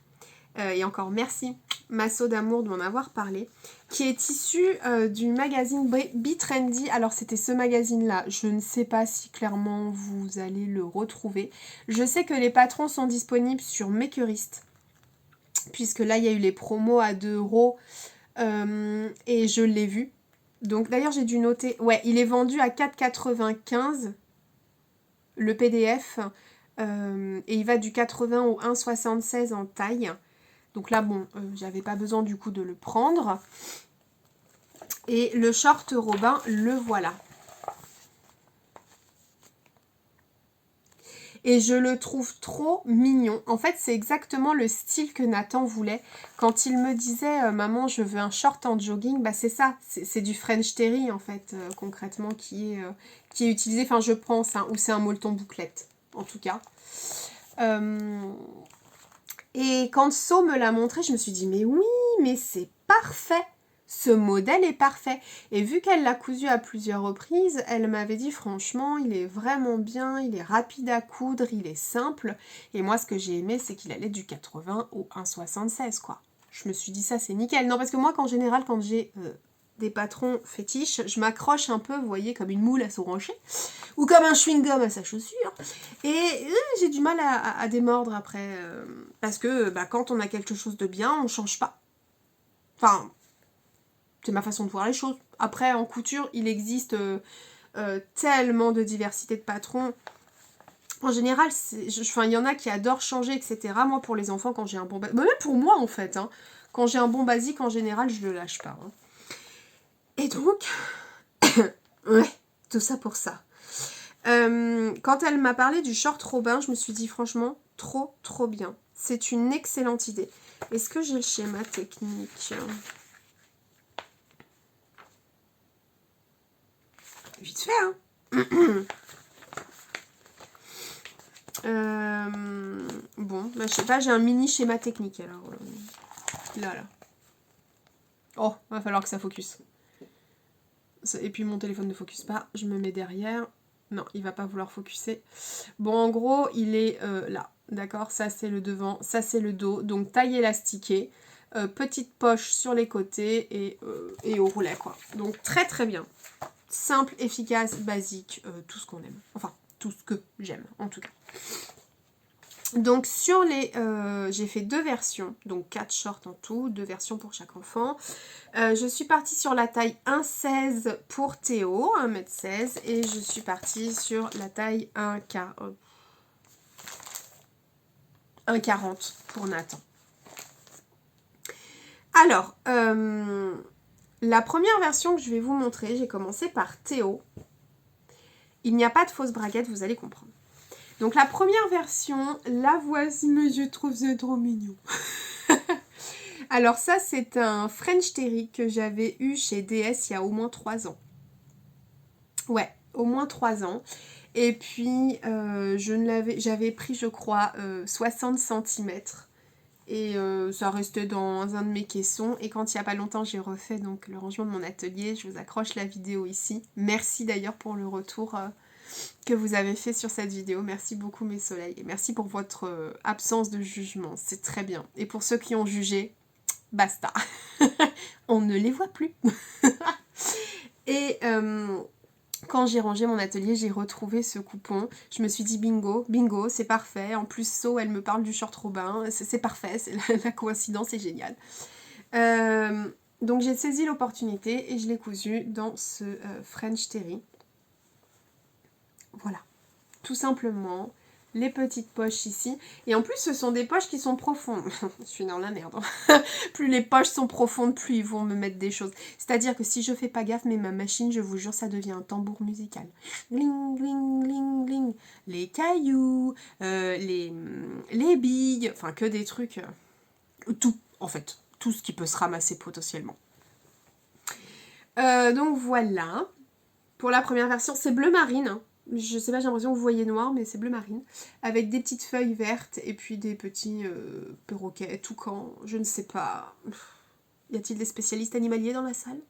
Et encore merci Masso d'amour de m'en avoir parlé, qui est issu du magazine Be Trendy. Alors c'était ce magazine là, je ne sais pas si clairement vous allez le retrouver. Je sais que les patrons sont disponibles sur Makerist, puisque là il y a eu les promos à 2 € et je l'ai vu. Donc d'ailleurs j'ai dû noter, ouais, il est vendu à 4,95 le PDF et il va du 80 au 1,76 en taille. Donc là bon, j'avais pas besoin du coup de le prendre. Et le short Robin, le voilà. Et je le trouve trop mignon. En fait, c'est exactement le style que Nathan voulait. Quand il me disait « Maman, je veux un short en jogging », bah c'est ça. C'est du French Terry, en fait, concrètement, qui est utilisé. Enfin, je pense, hein, ou c'est un molleton bouclette, en tout cas. Et quand So me l'a montré, je me suis dit « Mais oui, mais c'est parfait !» Ce modèle est parfait. Et vu qu'elle l'a cousu à plusieurs reprises, elle m'avait dit franchement, il est vraiment bien, il est rapide à coudre, il est simple. Et moi, ce que j'ai aimé, c'est qu'il allait du 80 au 1,76 quoi. Je me suis dit ça, c'est nickel. Non, parce que moi, en général, quand j'ai des patrons fétiches, je m'accroche un peu, vous voyez, comme une moule à son rocher. Ou comme un chewing-gum à sa chaussure. Et j'ai du mal à démordre après. Parce que quand on a quelque chose de bien, on change pas. Enfin... c'est ma façon de voir les choses. Après, en couture, il existe tellement de diversité de patrons. En général, il y en a qui adorent changer, etc. Moi, pour les enfants, quand j'ai un bon basique... même pour moi, en fait. Hein, quand j'ai un bon basique, en général, je le lâche pas. Hein. Et donc... ouais, tout ça pour ça. Quand elle m'a parlé du short Robin, je me suis dit, franchement, trop, trop bien. C'est une excellente idée. Est-ce que j'ai le schéma technique ? Vite fait, hein. Bon, je sais pas, j'ai un mini schéma technique alors. Là. Oh, va falloir que ça focus. Et puis mon téléphone ne focus pas, je me mets derrière. Non, il va pas vouloir focuser. Bon, en gros, il est là. D'accord, ça c'est le devant, ça c'est le dos. Donc taille élastiquée, petite poche sur les côtés et au roulet quoi. Donc très très bien. Simple, efficace, basique, tout ce qu'on aime. Enfin, tout ce que j'aime, en tout cas. Donc, sur les... j'ai fait 2 versions, donc 4 shorts en tout, 2 versions pour chaque enfant. Je suis partie sur la taille 1,16 pour Théo, 1,16 m, et je suis partie sur la taille 1K. 1,40 pour Nathan. Alors, la première version que je vais vous montrer, j'ai commencé par Théo. Il n'y a pas de fausse braguette, vous allez comprendre. Donc la première version, la voici, mais je trouve ça trop mignon. Alors ça, c'est un French Terry que j'avais eu chez DS il y a au moins 3 ans. Ouais, au moins 3 ans. Et puis, j'avais pris, je crois, 60 centimètres. Et ça restait dans un de mes caissons. Et quand il n'y a pas longtemps, j'ai refait donc le rangement de mon atelier. Je vous accroche la vidéo ici. Merci d'ailleurs pour le retour que vous avez fait sur cette vidéo. Merci beaucoup mes soleils. Et merci pour votre absence de jugement. C'est très bien. Et pour ceux qui ont jugé, basta. On ne les voit plus. Et quand j'ai rangé mon atelier, j'ai retrouvé ce coupon. Je me suis dit bingo, bingo, c'est parfait. En plus, So, elle me parle du short Robin. C'est parfait, la coïncidence est géniale. Donc j'ai saisi l'opportunité et je l'ai cousu dans ce French Terry. Voilà, tout simplement. Les petites poches ici. Et en plus, ce sont des poches qui sont profondes. Je suis dans la merde. Plus les poches sont profondes, plus ils vont me mettre des choses. C'est-à-dire que si je fais pas gaffe, mais ma machine, je vous jure, ça devient un tambour musical. Gling, gling, gling, gling. Les cailloux, les billes, enfin que des trucs. Tout, en fait. Tout ce qui peut se ramasser potentiellement. Donc voilà. Pour la première version, c'est bleu marine. Hein. Je sais pas, j'ai l'impression que vous voyez noir, mais c'est bleu marine. Avec des petites feuilles vertes et puis des petits perroquets, toucans, je ne sais pas. Y a-t-il des spécialistes animaliers dans la salle?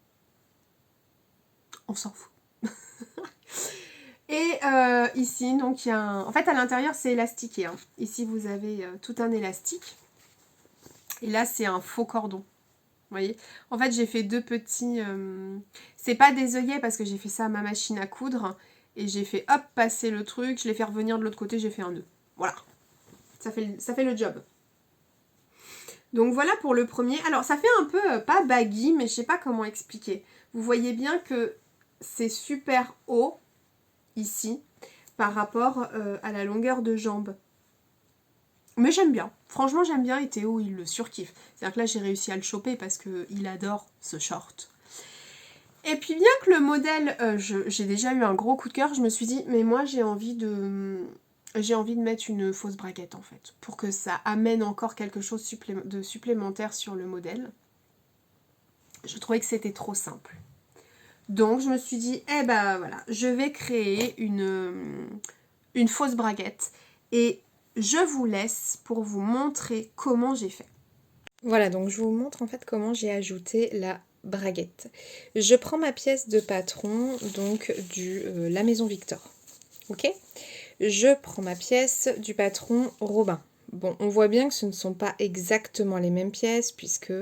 On s'en fout. Et ici, donc il y a un... En fait, à l'intérieur, c'est élastiqué. Hein. Ici, vous avez tout un élastique. Et là, c'est un faux cordon. Vous voyez? En fait, j'ai fait deux petits... C'est pas des œillets parce que j'ai fait ça à ma machine à coudre. Et j'ai fait, hop, passer le truc. Je l'ai fait revenir de l'autre côté, j'ai fait un nœud. Voilà. Ça fait le job. Donc voilà pour le premier. Alors, ça fait un peu, pas baggy, mais je sais pas comment expliquer. Vous voyez bien que c'est super haut, ici, par rapport à la longueur de jambe. Mais j'aime bien. Franchement, j'aime bien et Théo, il le surkiffe. C'est-à-dire que là, j'ai réussi à le choper parce qu'il adore ce short. Et puis bien que le modèle, j'ai déjà eu un gros coup de cœur, je me suis dit, mais moi, j'ai envie de mettre une fausse braguette, en fait. Pour que ça amène encore quelque chose de supplémentaire sur le modèle. Je trouvais que c'était trop simple. Donc, je me suis dit, eh ben voilà, je vais créer une fausse braguette. Et je vous laisse pour vous montrer comment j'ai fait. Voilà, donc je vous montre en fait comment j'ai ajouté la braguette. Je prends ma pièce de patron, donc la Maison Victor. Ok? Je prends ma pièce du patron Robin. Bon, on voit bien que ce ne sont pas exactement les mêmes pièces, puisque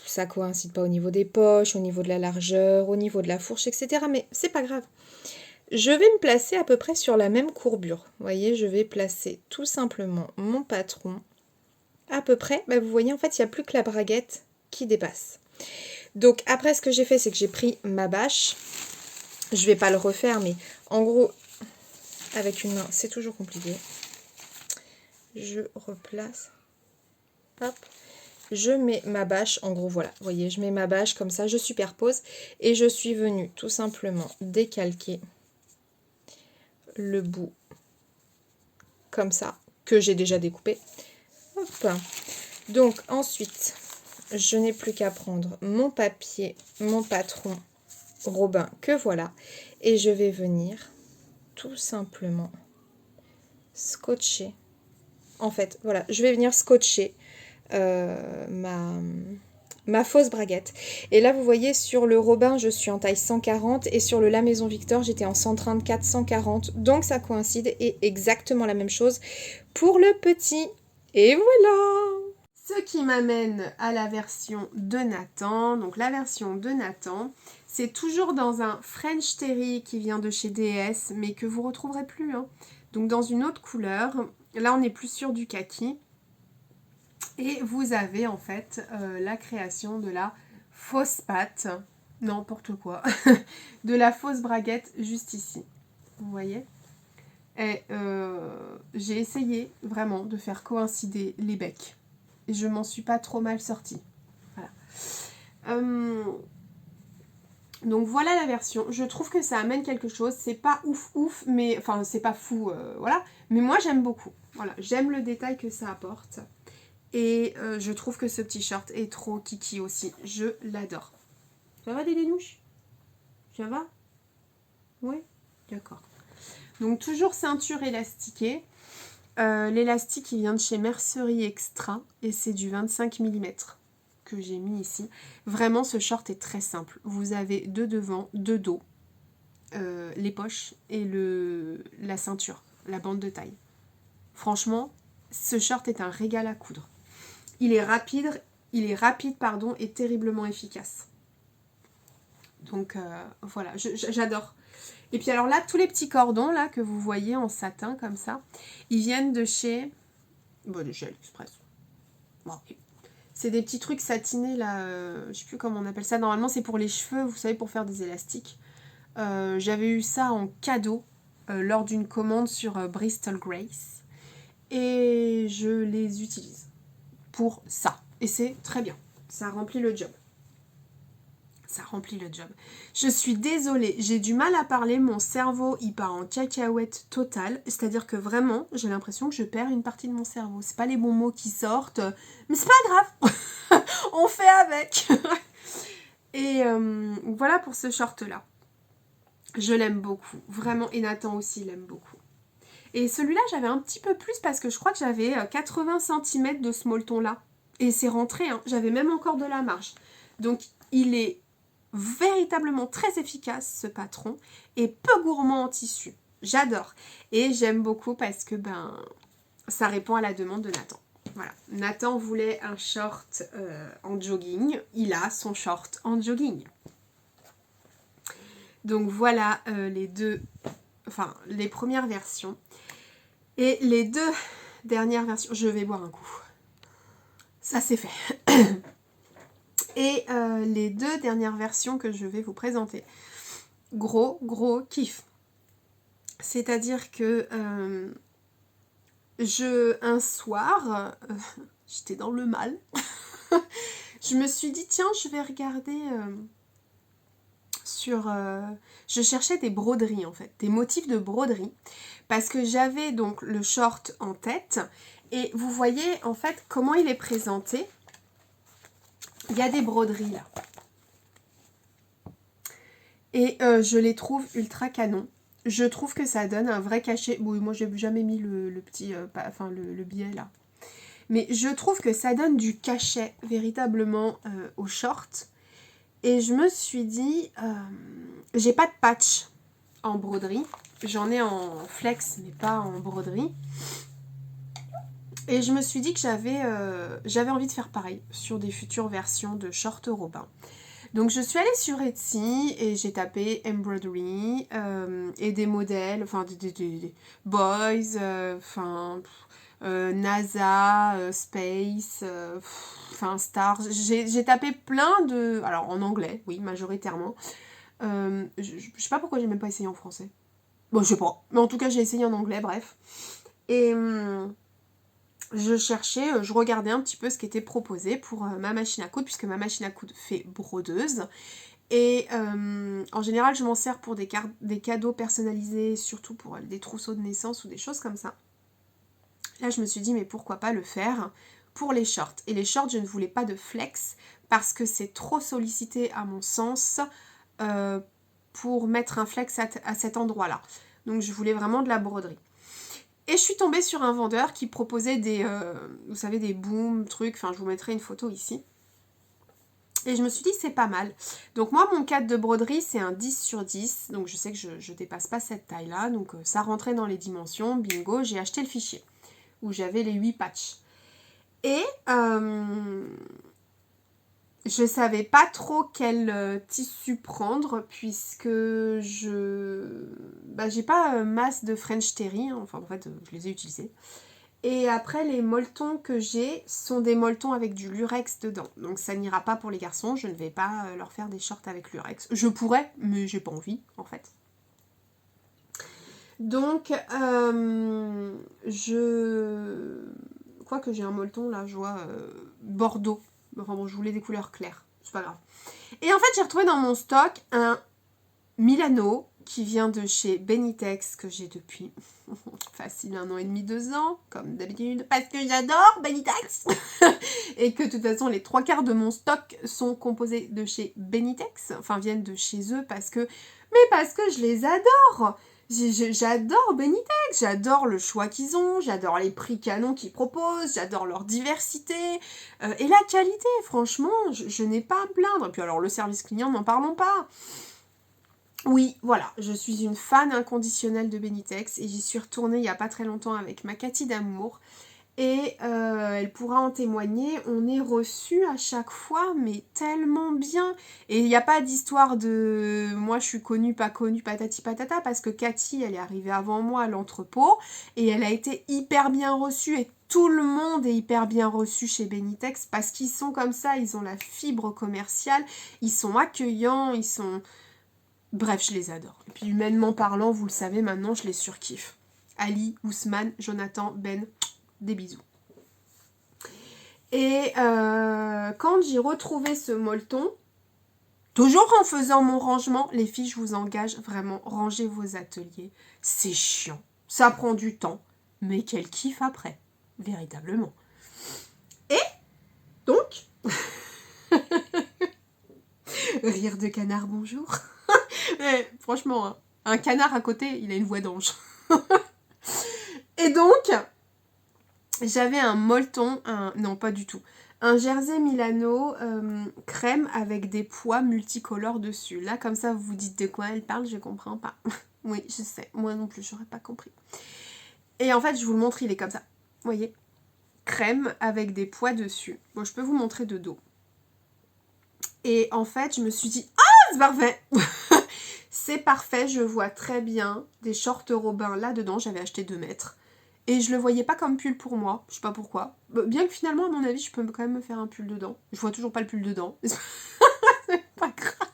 ça coïncide pas au niveau des poches, au niveau de la largeur, au niveau de la fourche, etc. Mais c'est pas grave. Je vais me placer à peu près sur la même courbure. Vous voyez, je vais placer tout simplement mon patron à peu près. Bah, vous voyez, en fait, il n'y a plus que la braguette qui dépasse. Donc après, ce que j'ai fait, c'est que j'ai pris ma bâche. Je vais pas le refaire, mais en gros, avec une main, c'est toujours compliqué. Je replace. Hop. Je mets ma bâche, en gros, voilà. Vous voyez, je mets ma bâche comme ça, je superpose. Et je suis venue tout simplement décalquer le bout comme ça, que j'ai déjà découpé. Hop. Donc ensuite, je n'ai plus qu'à prendre mon papier, mon patron Robin, que voilà, et je vais venir tout simplement scotcher. En fait, voilà, je vais venir scotcher ma fausse braguette. Et là, vous voyez, sur le Robin, je suis en taille 140 et sur le La Maison Victor, j'étais en 134, 140. Donc, ça coïncide et exactement la même chose pour le petit. Et voilà! Ce qui m'amène à la version de Nathan. Donc, la version de Nathan, c'est toujours dans un French Terry qui vient de chez DS, mais que vous ne retrouverez plus. Hein. Donc, dans une autre couleur. Là, on est plus sur du kaki. Et vous avez en fait la création de la fausse patte, n'importe quoi, de la fausse braguette juste ici. Vous voyez? Et j'ai essayé vraiment de faire coïncider les becs. Et je m'en suis pas trop mal sortie. Voilà. Donc voilà la version. Je trouve que ça amène quelque chose. C'est pas ouf, mais... Enfin, c'est pas fou, voilà. Mais moi, j'aime beaucoup. Voilà, j'aime le détail que ça apporte. Et je trouve que ce petit short est trop kiki aussi. Je l'adore. Ça va, Dédénouche? Ça va? Oui? D'accord. Donc toujours ceinture élastiquée. L'élastique, il vient de chez Mercerie Extra. Et c'est du 25 mm que j'ai mis ici. Vraiment, ce short est très simple. Vous avez deux devant, deux dos. Les poches et la ceinture, la bande de taille. Franchement, ce short est un régal à coudre. Il est rapide, et terriblement efficace. Donc voilà, j'adore. Et puis alors là, tous les petits cordons là que vous voyez en satin comme ça, ils viennent de chez AliExpress. Bon. C'est des petits trucs satinés là, je sais plus comment on appelle ça. Normalement c'est pour les cheveux, vous savez, pour faire des élastiques. J'avais eu ça en cadeau lors d'une commande sur Bristol Grace. Et je les utilise pour ça. Et c'est très bien. Ça remplit le job. Ça remplit le job. Je suis désolée, j'ai du mal à parler, mon cerveau il part en cacahuète totale, c'est-à-dire que vraiment, j'ai l'impression que je perds une partie de mon cerveau. C'est pas les bons mots qui sortent, mais c'est pas grave, on fait avec. Et voilà pour ce short-là. Je l'aime beaucoup, vraiment, et Nathan aussi l'aime beaucoup. Et celui-là, j'avais un petit peu plus parce que je crois que j'avais 80 cm de ce molleton-là. Et c'est rentré, hein. J'avais même encore de la marge. Donc, il est véritablement très efficace, ce patron, et peu gourmand en tissu. J'adore. Et j'aime beaucoup parce que ça répond à la demande de Nathan. Voilà. Nathan voulait un short en jogging. Il a son short en jogging. Donc voilà les premières versions. Et les deux dernières versions, je vais boire un coup. Ça c'est fait. Et les deux dernières versions que je vais vous présenter. Gros kiff. C'est-à-dire que un soir, j'étais dans le mal. Je me suis dit, tiens, je vais regarder je cherchais des broderies en fait, des motifs de broderie. Parce que j'avais donc le short en tête. Et vous voyez en fait comment il est présenté. Il y a des broderies là. Et je les trouve ultra canon. Je trouve que ça donne un vrai cachet. Bon, moi j'ai jamais mis le petit, le billet là. Mais je trouve que ça donne du cachet véritablement au short. Et je me suis dit, j'ai pas de patch en broderie. J'en ai en flex mais pas en broderie. Et je me suis dit que j'avais envie de faire pareil sur des futures versions de short Robin. Donc je suis allée sur Etsy et j'ai tapé embroidery et des modèles, enfin des boys, NASA, space, stars. J'ai tapé plein de... Alors en anglais, oui, majoritairement. Je sais pas pourquoi j'ai même pas essayé en français. Bon, je sais pas. Mais en tout cas, j'ai essayé en anglais, bref. Et... je cherchais, je regardais un petit peu ce qui était proposé pour ma machine à coudre, puisque ma machine à coudre fait brodeuse. Et en général, je m'en sers pour des cadeaux personnalisés, surtout pour des trousseaux de naissance ou des choses comme ça. Là, je me suis dit, mais pourquoi pas le faire pour les shorts. Et les shorts, je ne voulais pas de flex, parce que c'est trop sollicité à mon sens pour mettre un flex à cet endroit-là. Donc, je voulais vraiment de la broderie. Et je suis tombée sur un vendeur qui proposait vous savez, des booms, trucs, enfin je vous mettrai une photo ici. Et je me suis dit c'est pas mal. Donc moi mon cadre de broderie c'est un 10 sur 10, donc je sais que je dépasse pas cette taille là, donc ça rentrait dans les dimensions, bingo, j'ai acheté le fichier où j'avais les 8 patchs. Et je savais pas trop quel tissu prendre puisque j'ai pas masse de French Terry, hein. Enfin en fait je les ai utilisés. Et après les molletons que j'ai sont des molletons avec du lurex dedans. Donc ça n'ira pas pour les garçons, je ne vais pas leur faire des shorts avec lurex. Je pourrais, mais j'ai pas envie en fait. Donc, Quoique j'ai un molleton, là, je vois bordeaux. Enfin bon, je voulais des couleurs claires. C'est pas grave. Et en fait, j'ai retrouvé dans mon stock un Milano qui vient de chez Benitex, que j'ai depuis facile 1 an et demi, 2 ans, comme d'habitude, parce que j'adore Benitex. Et que de toute façon, les 3/4 de mon stock sont composés de chez Benitex, enfin viennent de chez eux parce que je les adore. J'adore Benitex, j'adore le choix qu'ils ont, j'adore les prix canons qu'ils proposent, j'adore leur diversité et la qualité, franchement, je n'ai pas à me plaindre. Et puis alors le service client, n'en parlons pas. Oui, voilà, je suis une fan inconditionnelle de Benitex et j'y suis retournée il n'y a pas très longtemps avec ma Cathy d'amour. Et elle pourra en témoigner, on est reçu à chaque fois, mais tellement bien. Et il n'y a pas d'histoire de moi je suis connue, pas connue, patati patata, parce que Cathy, elle est arrivée avant moi à l'entrepôt, et elle a été hyper bien reçue, et tout le monde est hyper bien reçu chez Benitex, parce qu'ils sont comme ça, ils ont la fibre commerciale, ils sont accueillants, ils sont... Bref, je les adore. Et puis humainement parlant, vous le savez maintenant, je les surkiffe. Ali, Ousmane, Jonathan, Ben... Des bisous. Et quand j'ai retrouvé ce molleton, toujours en faisant mon rangement, les filles, je vous engage vraiment, rangez vos ateliers. C'est chiant, ça prend du temps, mais quel kiff après, véritablement. Et donc, rire de canard, bonjour. Mais, franchement, hein, un canard à côté, il a une voix d'ange. Et donc... J'avais un molleton, non pas du tout, un jersey Milano crème avec des pois multicolores dessus. Là, comme ça, vous vous dites de quoi elle parle, je comprends pas. Oui, je sais, moi non plus, j'aurais pas compris. Et en fait, je vous le montre, il est comme ça. Vous voyez, crème avec des pois dessus. Bon, je peux vous montrer de dos. Et en fait, je me suis dit, ah, c'est parfait. C'est parfait, je vois très bien des shorts Robin là-dedans, j'avais acheté 2 mètres. Et je le voyais pas comme pull pour moi, je sais pas pourquoi. Bien que finalement, à mon avis, je peux quand même me faire un pull dedans. Je vois toujours pas le pull dedans. C'est pas grave.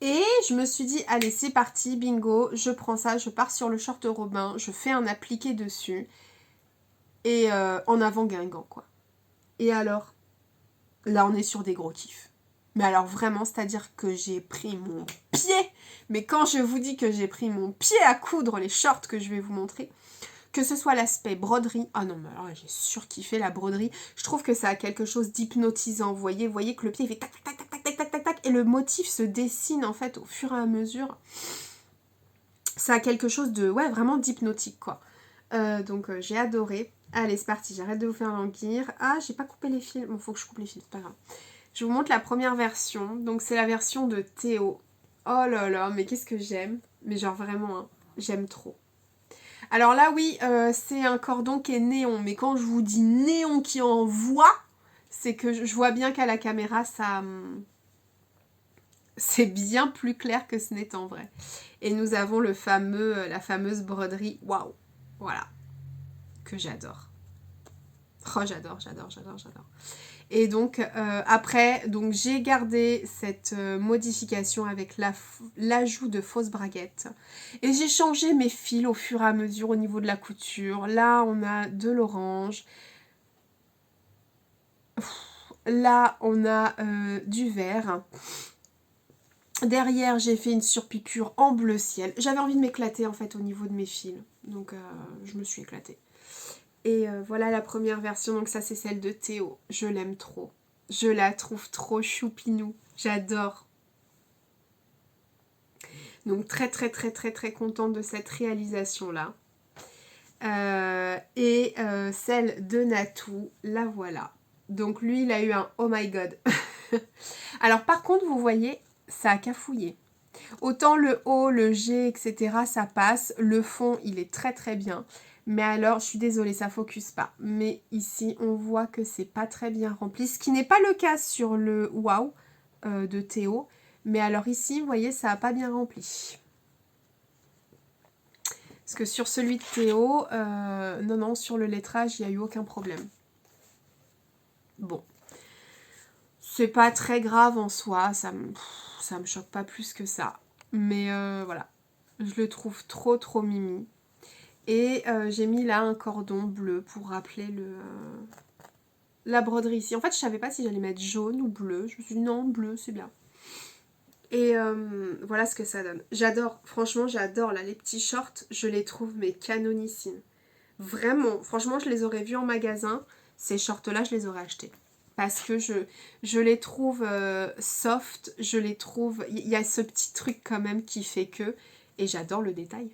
Et je me suis dit, allez, c'est parti, bingo, je prends ça, je pars sur le short Robin, je fais un appliqué dessus. Et en avant Guingamp, quoi. Et alors, là, on est sur des gros kiffs. Mais alors vraiment, c'est-à-dire que j'ai pris mon pied. Mais quand je vous dis que j'ai pris mon pied à coudre les shorts que je vais vous montrer, que ce soit l'aspect broderie, ah non mais alors j'ai surkiffé la broderie, je trouve que ça a quelque chose d'hypnotisant, vous voyez que le pied il fait tac tac tac tac tac tac tac tac et le motif se dessine en fait au fur et à mesure. Ça a quelque chose de, ouais, vraiment d'hypnotique quoi. Donc j'ai adoré. Allez c'est parti, j'arrête de vous faire languir. Ah j'ai pas coupé les fils, bon faut que je coupe les fils, c'est pas grave. Je vous montre la première version. Donc c'est la version de Théo. Oh là là, mais qu'est-ce que j'aime. Mais genre vraiment, hein, j'aime trop. Alors là oui, c'est un cordon qui est néon. Mais quand je vous dis néon qui envoie, c'est que je vois bien qu'à la caméra, ça... c'est bien plus clair que ce n'est en vrai. Et nous avons la fameuse broderie. Waouh. Voilà. Que j'adore. Oh j'adore. Et donc après, donc j'ai gardé cette modification avec l'ajout de fausses braguettes. Et j'ai changé mes fils au fur et à mesure au niveau de la couture. Là, on a de l'orange. Là, on a du vert. Derrière, j'ai fait une surpiqûre en bleu ciel. J'avais envie de m'éclater en fait au niveau de mes fils. Donc je me suis éclatée. Et voilà la première version, donc ça c'est celle de Théo. Je l'aime trop. Je la trouve trop choupinou. J'adore. Donc très contente de cette réalisation là. Celle de Natou, la voilà. Donc lui il a eu un oh my god. Alors par contre vous voyez, ça a cafouillé. Autant le haut, le G, etc. ça passe. Le fond il est très bien. Mais alors, je suis désolée, ça focus pas. Mais ici, on voit que c'est pas très bien rempli. Ce qui n'est pas le cas sur le Wow de Théo. Mais alors ici, vous voyez, ça n'a pas bien rempli. Parce que sur celui de Théo, non, sur le lettrage, il n'y a eu aucun problème. Bon. C'est pas très grave en soi. ça me choque pas plus que ça. Mais voilà, je le trouve trop mimi. Et j'ai mis là un cordon bleu pour rappeler la broderie ici. En fait, je savais pas si j'allais mettre jaune ou bleu. Je me suis dit non, bleu, c'est bien. Et voilà ce que ça donne. J'adore, franchement, j'adore là, les petits shorts. Je les trouve mais canonissimes. Vraiment, franchement, je les aurais vus en magasin. Ces shorts-là, je les aurais achetés. Parce que je les trouve soft, je les trouve... Il y a ce petit truc quand même qui fait que... Et j'adore le détail.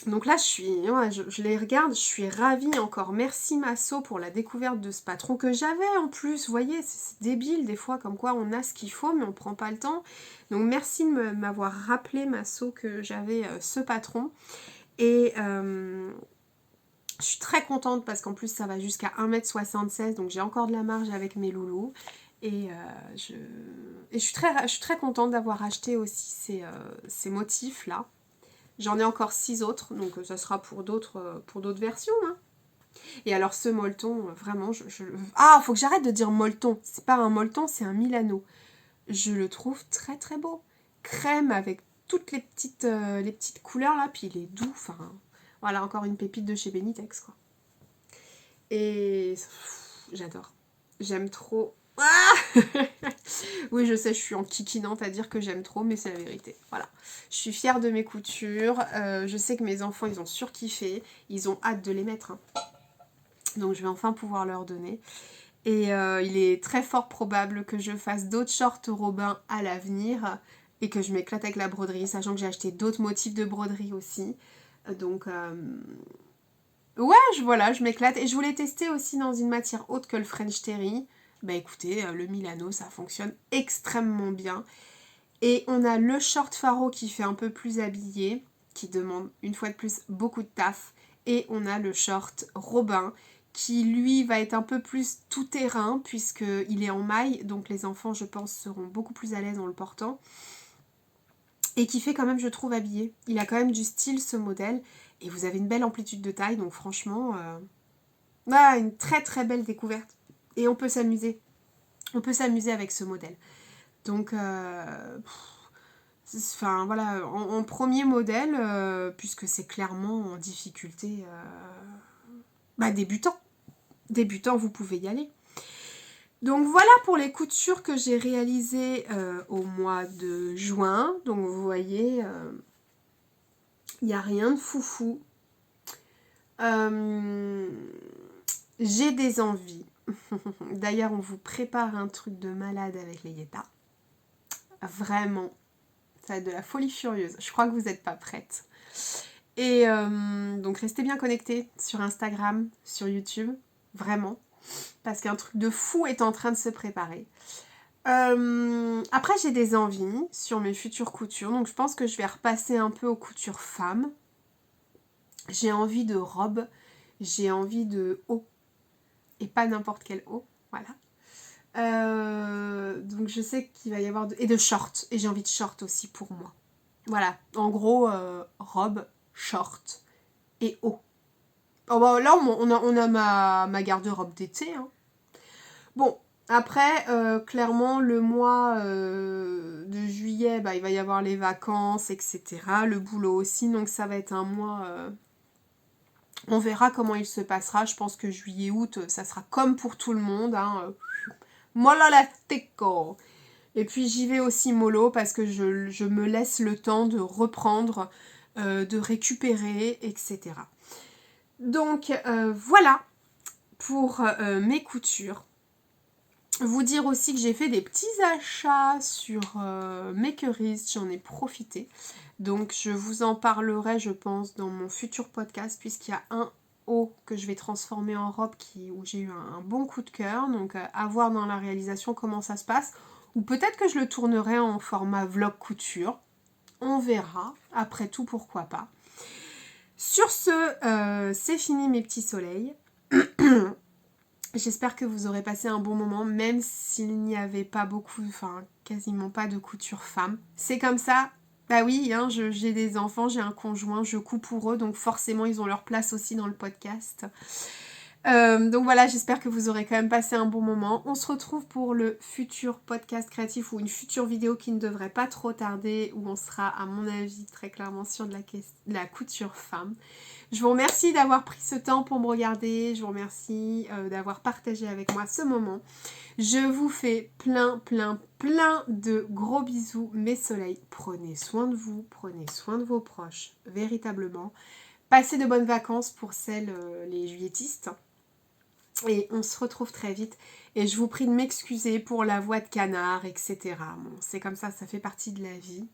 Donc là, je les regarde, je suis ravie encore. Merci Masso pour la découverte de ce patron que j'avais en plus. Vous voyez, c'est débile des fois, comme quoi on a ce qu'il faut, mais on prend pas le temps. Donc merci de m'avoir rappelé Masso que j'avais ce patron. Et je suis très contente parce qu'en plus ça va jusqu'à 1m76, donc j'ai encore de la marge avec mes loulous. Et je suis très contente d'avoir acheté aussi ces motifs là. J'en ai encore 6 autres, donc ça sera pour d'autres versions. Hein. Et alors ce molleton, vraiment, Ah, faut que j'arrête de dire molleton. C'est pas un molleton, c'est un Milano. Je le trouve très beau. Crème avec toutes les petites couleurs là, puis il est doux. Enfin, voilà, encore une pépite de chez Benitex, quoi. Et j'adore. J'aime trop. Ah oui, je sais, je suis en kikinante à dire que j'aime trop, mais c'est la vérité. Voilà. Je suis fière de mes coutures. Je sais que mes enfants, ils ont surkiffé. Ils ont hâte de les mettre. Hein. Donc, je vais enfin pouvoir leur donner. Et il est très fort probable que je fasse d'autres shorts Robin à l'avenir et que je m'éclate avec la broderie, sachant que j'ai acheté d'autres motifs de broderie aussi. Donc, ouais, je m'éclate. Et je voulais tester aussi dans une matière haute que le French Terry. Bah écoutez, le Milano, ça fonctionne extrêmement bien. Et on a le short Faro qui fait un peu plus habillé, qui demande une fois de plus beaucoup de taf. Et on a le short Robin qui lui va être un peu plus tout terrain puisqu'il est en maille. Donc les enfants, je pense, seront beaucoup plus à l'aise en le portant. Et qui fait quand même, je trouve, habillé. Il a quand même du style ce modèle. Et vous avez une belle amplitude de taille, donc franchement, voilà, une très belle découverte. Et on peut s'amuser. On peut s'amuser avec ce modèle. Donc, enfin voilà, en premier modèle, puisque c'est clairement en difficulté débutant. Débutant, vous pouvez y aller. Donc voilà pour les coutures que j'ai réalisées au mois de juin. Donc vous voyez, il n'y a rien de foufou. J'ai des envies. D'ailleurs, on vous prépare un truc de malade avec les Yeta. Vraiment, ça va être de la folie furieuse. Je crois que vous n'êtes pas prêtes. Et donc, restez bien connectés sur Instagram, sur YouTube. Vraiment. Parce qu'un truc de fou est en train de se préparer. Après, j'ai des envies sur mes futures coutures. Donc, je pense que je vais repasser un peu aux coutures femmes. J'ai envie de robes. J'ai envie de haut. Et pas n'importe quel haut, voilà. Donc je sais qu'il va y avoir... Et de shorts, et j'ai envie de shorts aussi pour moi. Voilà, en gros, robe, short et haut. Oh bah, là, on a ma garde-robe d'été. Hein. Bon, après, clairement, le mois de juillet, il va y avoir les vacances, etc. Le boulot aussi, donc ça va être un mois... On verra comment il se passera. Je pense que juillet-août, ça sera comme pour tout le monde. Hein. Mololateco. Et puis j'y vais aussi mollo parce que je me laisse le temps de reprendre, de récupérer, etc. Donc voilà pour mes coutures. Vous dire aussi que j'ai fait des petits achats sur Makerist, j'en ai profité. Donc je vous en parlerai, je pense, dans mon futur podcast, puisqu'il y a un haut que je vais transformer en robe où j'ai eu un bon coup de cœur. Donc à voir dans la réalisation comment ça se passe. Ou peut-être que je le tournerai en format vlog couture. On verra. Après tout, pourquoi pas. Sur ce, c'est fini mes petits soleils. J'espère que vous aurez passé un bon moment, même s'il n'y avait pas beaucoup, enfin quasiment pas de couture femme. C'est comme ça, bah oui, hein, j'ai des enfants, j'ai un conjoint, je couds pour eux, donc forcément ils ont leur place aussi dans le podcast. Donc voilà, j'espère que vous aurez quand même passé un bon moment. On se retrouve pour le futur podcast créatif ou une future vidéo qui ne devrait pas trop tarder, où on sera, à mon avis, très clairement sur de la couture femme. Je vous remercie d'avoir pris ce temps pour me regarder. Je vous remercie d'avoir partagé avec moi ce moment. Je vous fais plein de gros bisous, mes soleils. Prenez soin de vous, prenez soin de vos proches, véritablement. Passez de bonnes vacances pour les juilletistes. Et on se retrouve très vite. Et je vous prie de m'excuser pour la voix de canard, etc. Bon, c'est comme ça fait partie de la vie.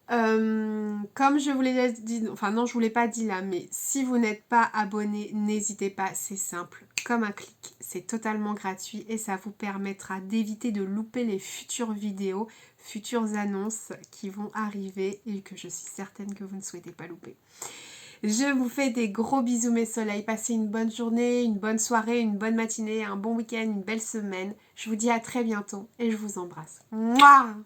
Comme je vous l'ai dit, enfin non, je vous l'ai pas dit là, mais si vous n'êtes pas abonné, n'hésitez pas, c'est simple, comme un clic, c'est totalement gratuit et ça vous permettra d'éviter de louper les futures vidéos, futures annonces qui vont arriver et que je suis certaine que vous ne souhaitez pas louper. Je vous fais des gros bisous mes soleils, passez une bonne journée, une bonne soirée, une bonne matinée, un bon week-end, une belle semaine. Je vous dis à très bientôt et je vous embrasse. Mouah!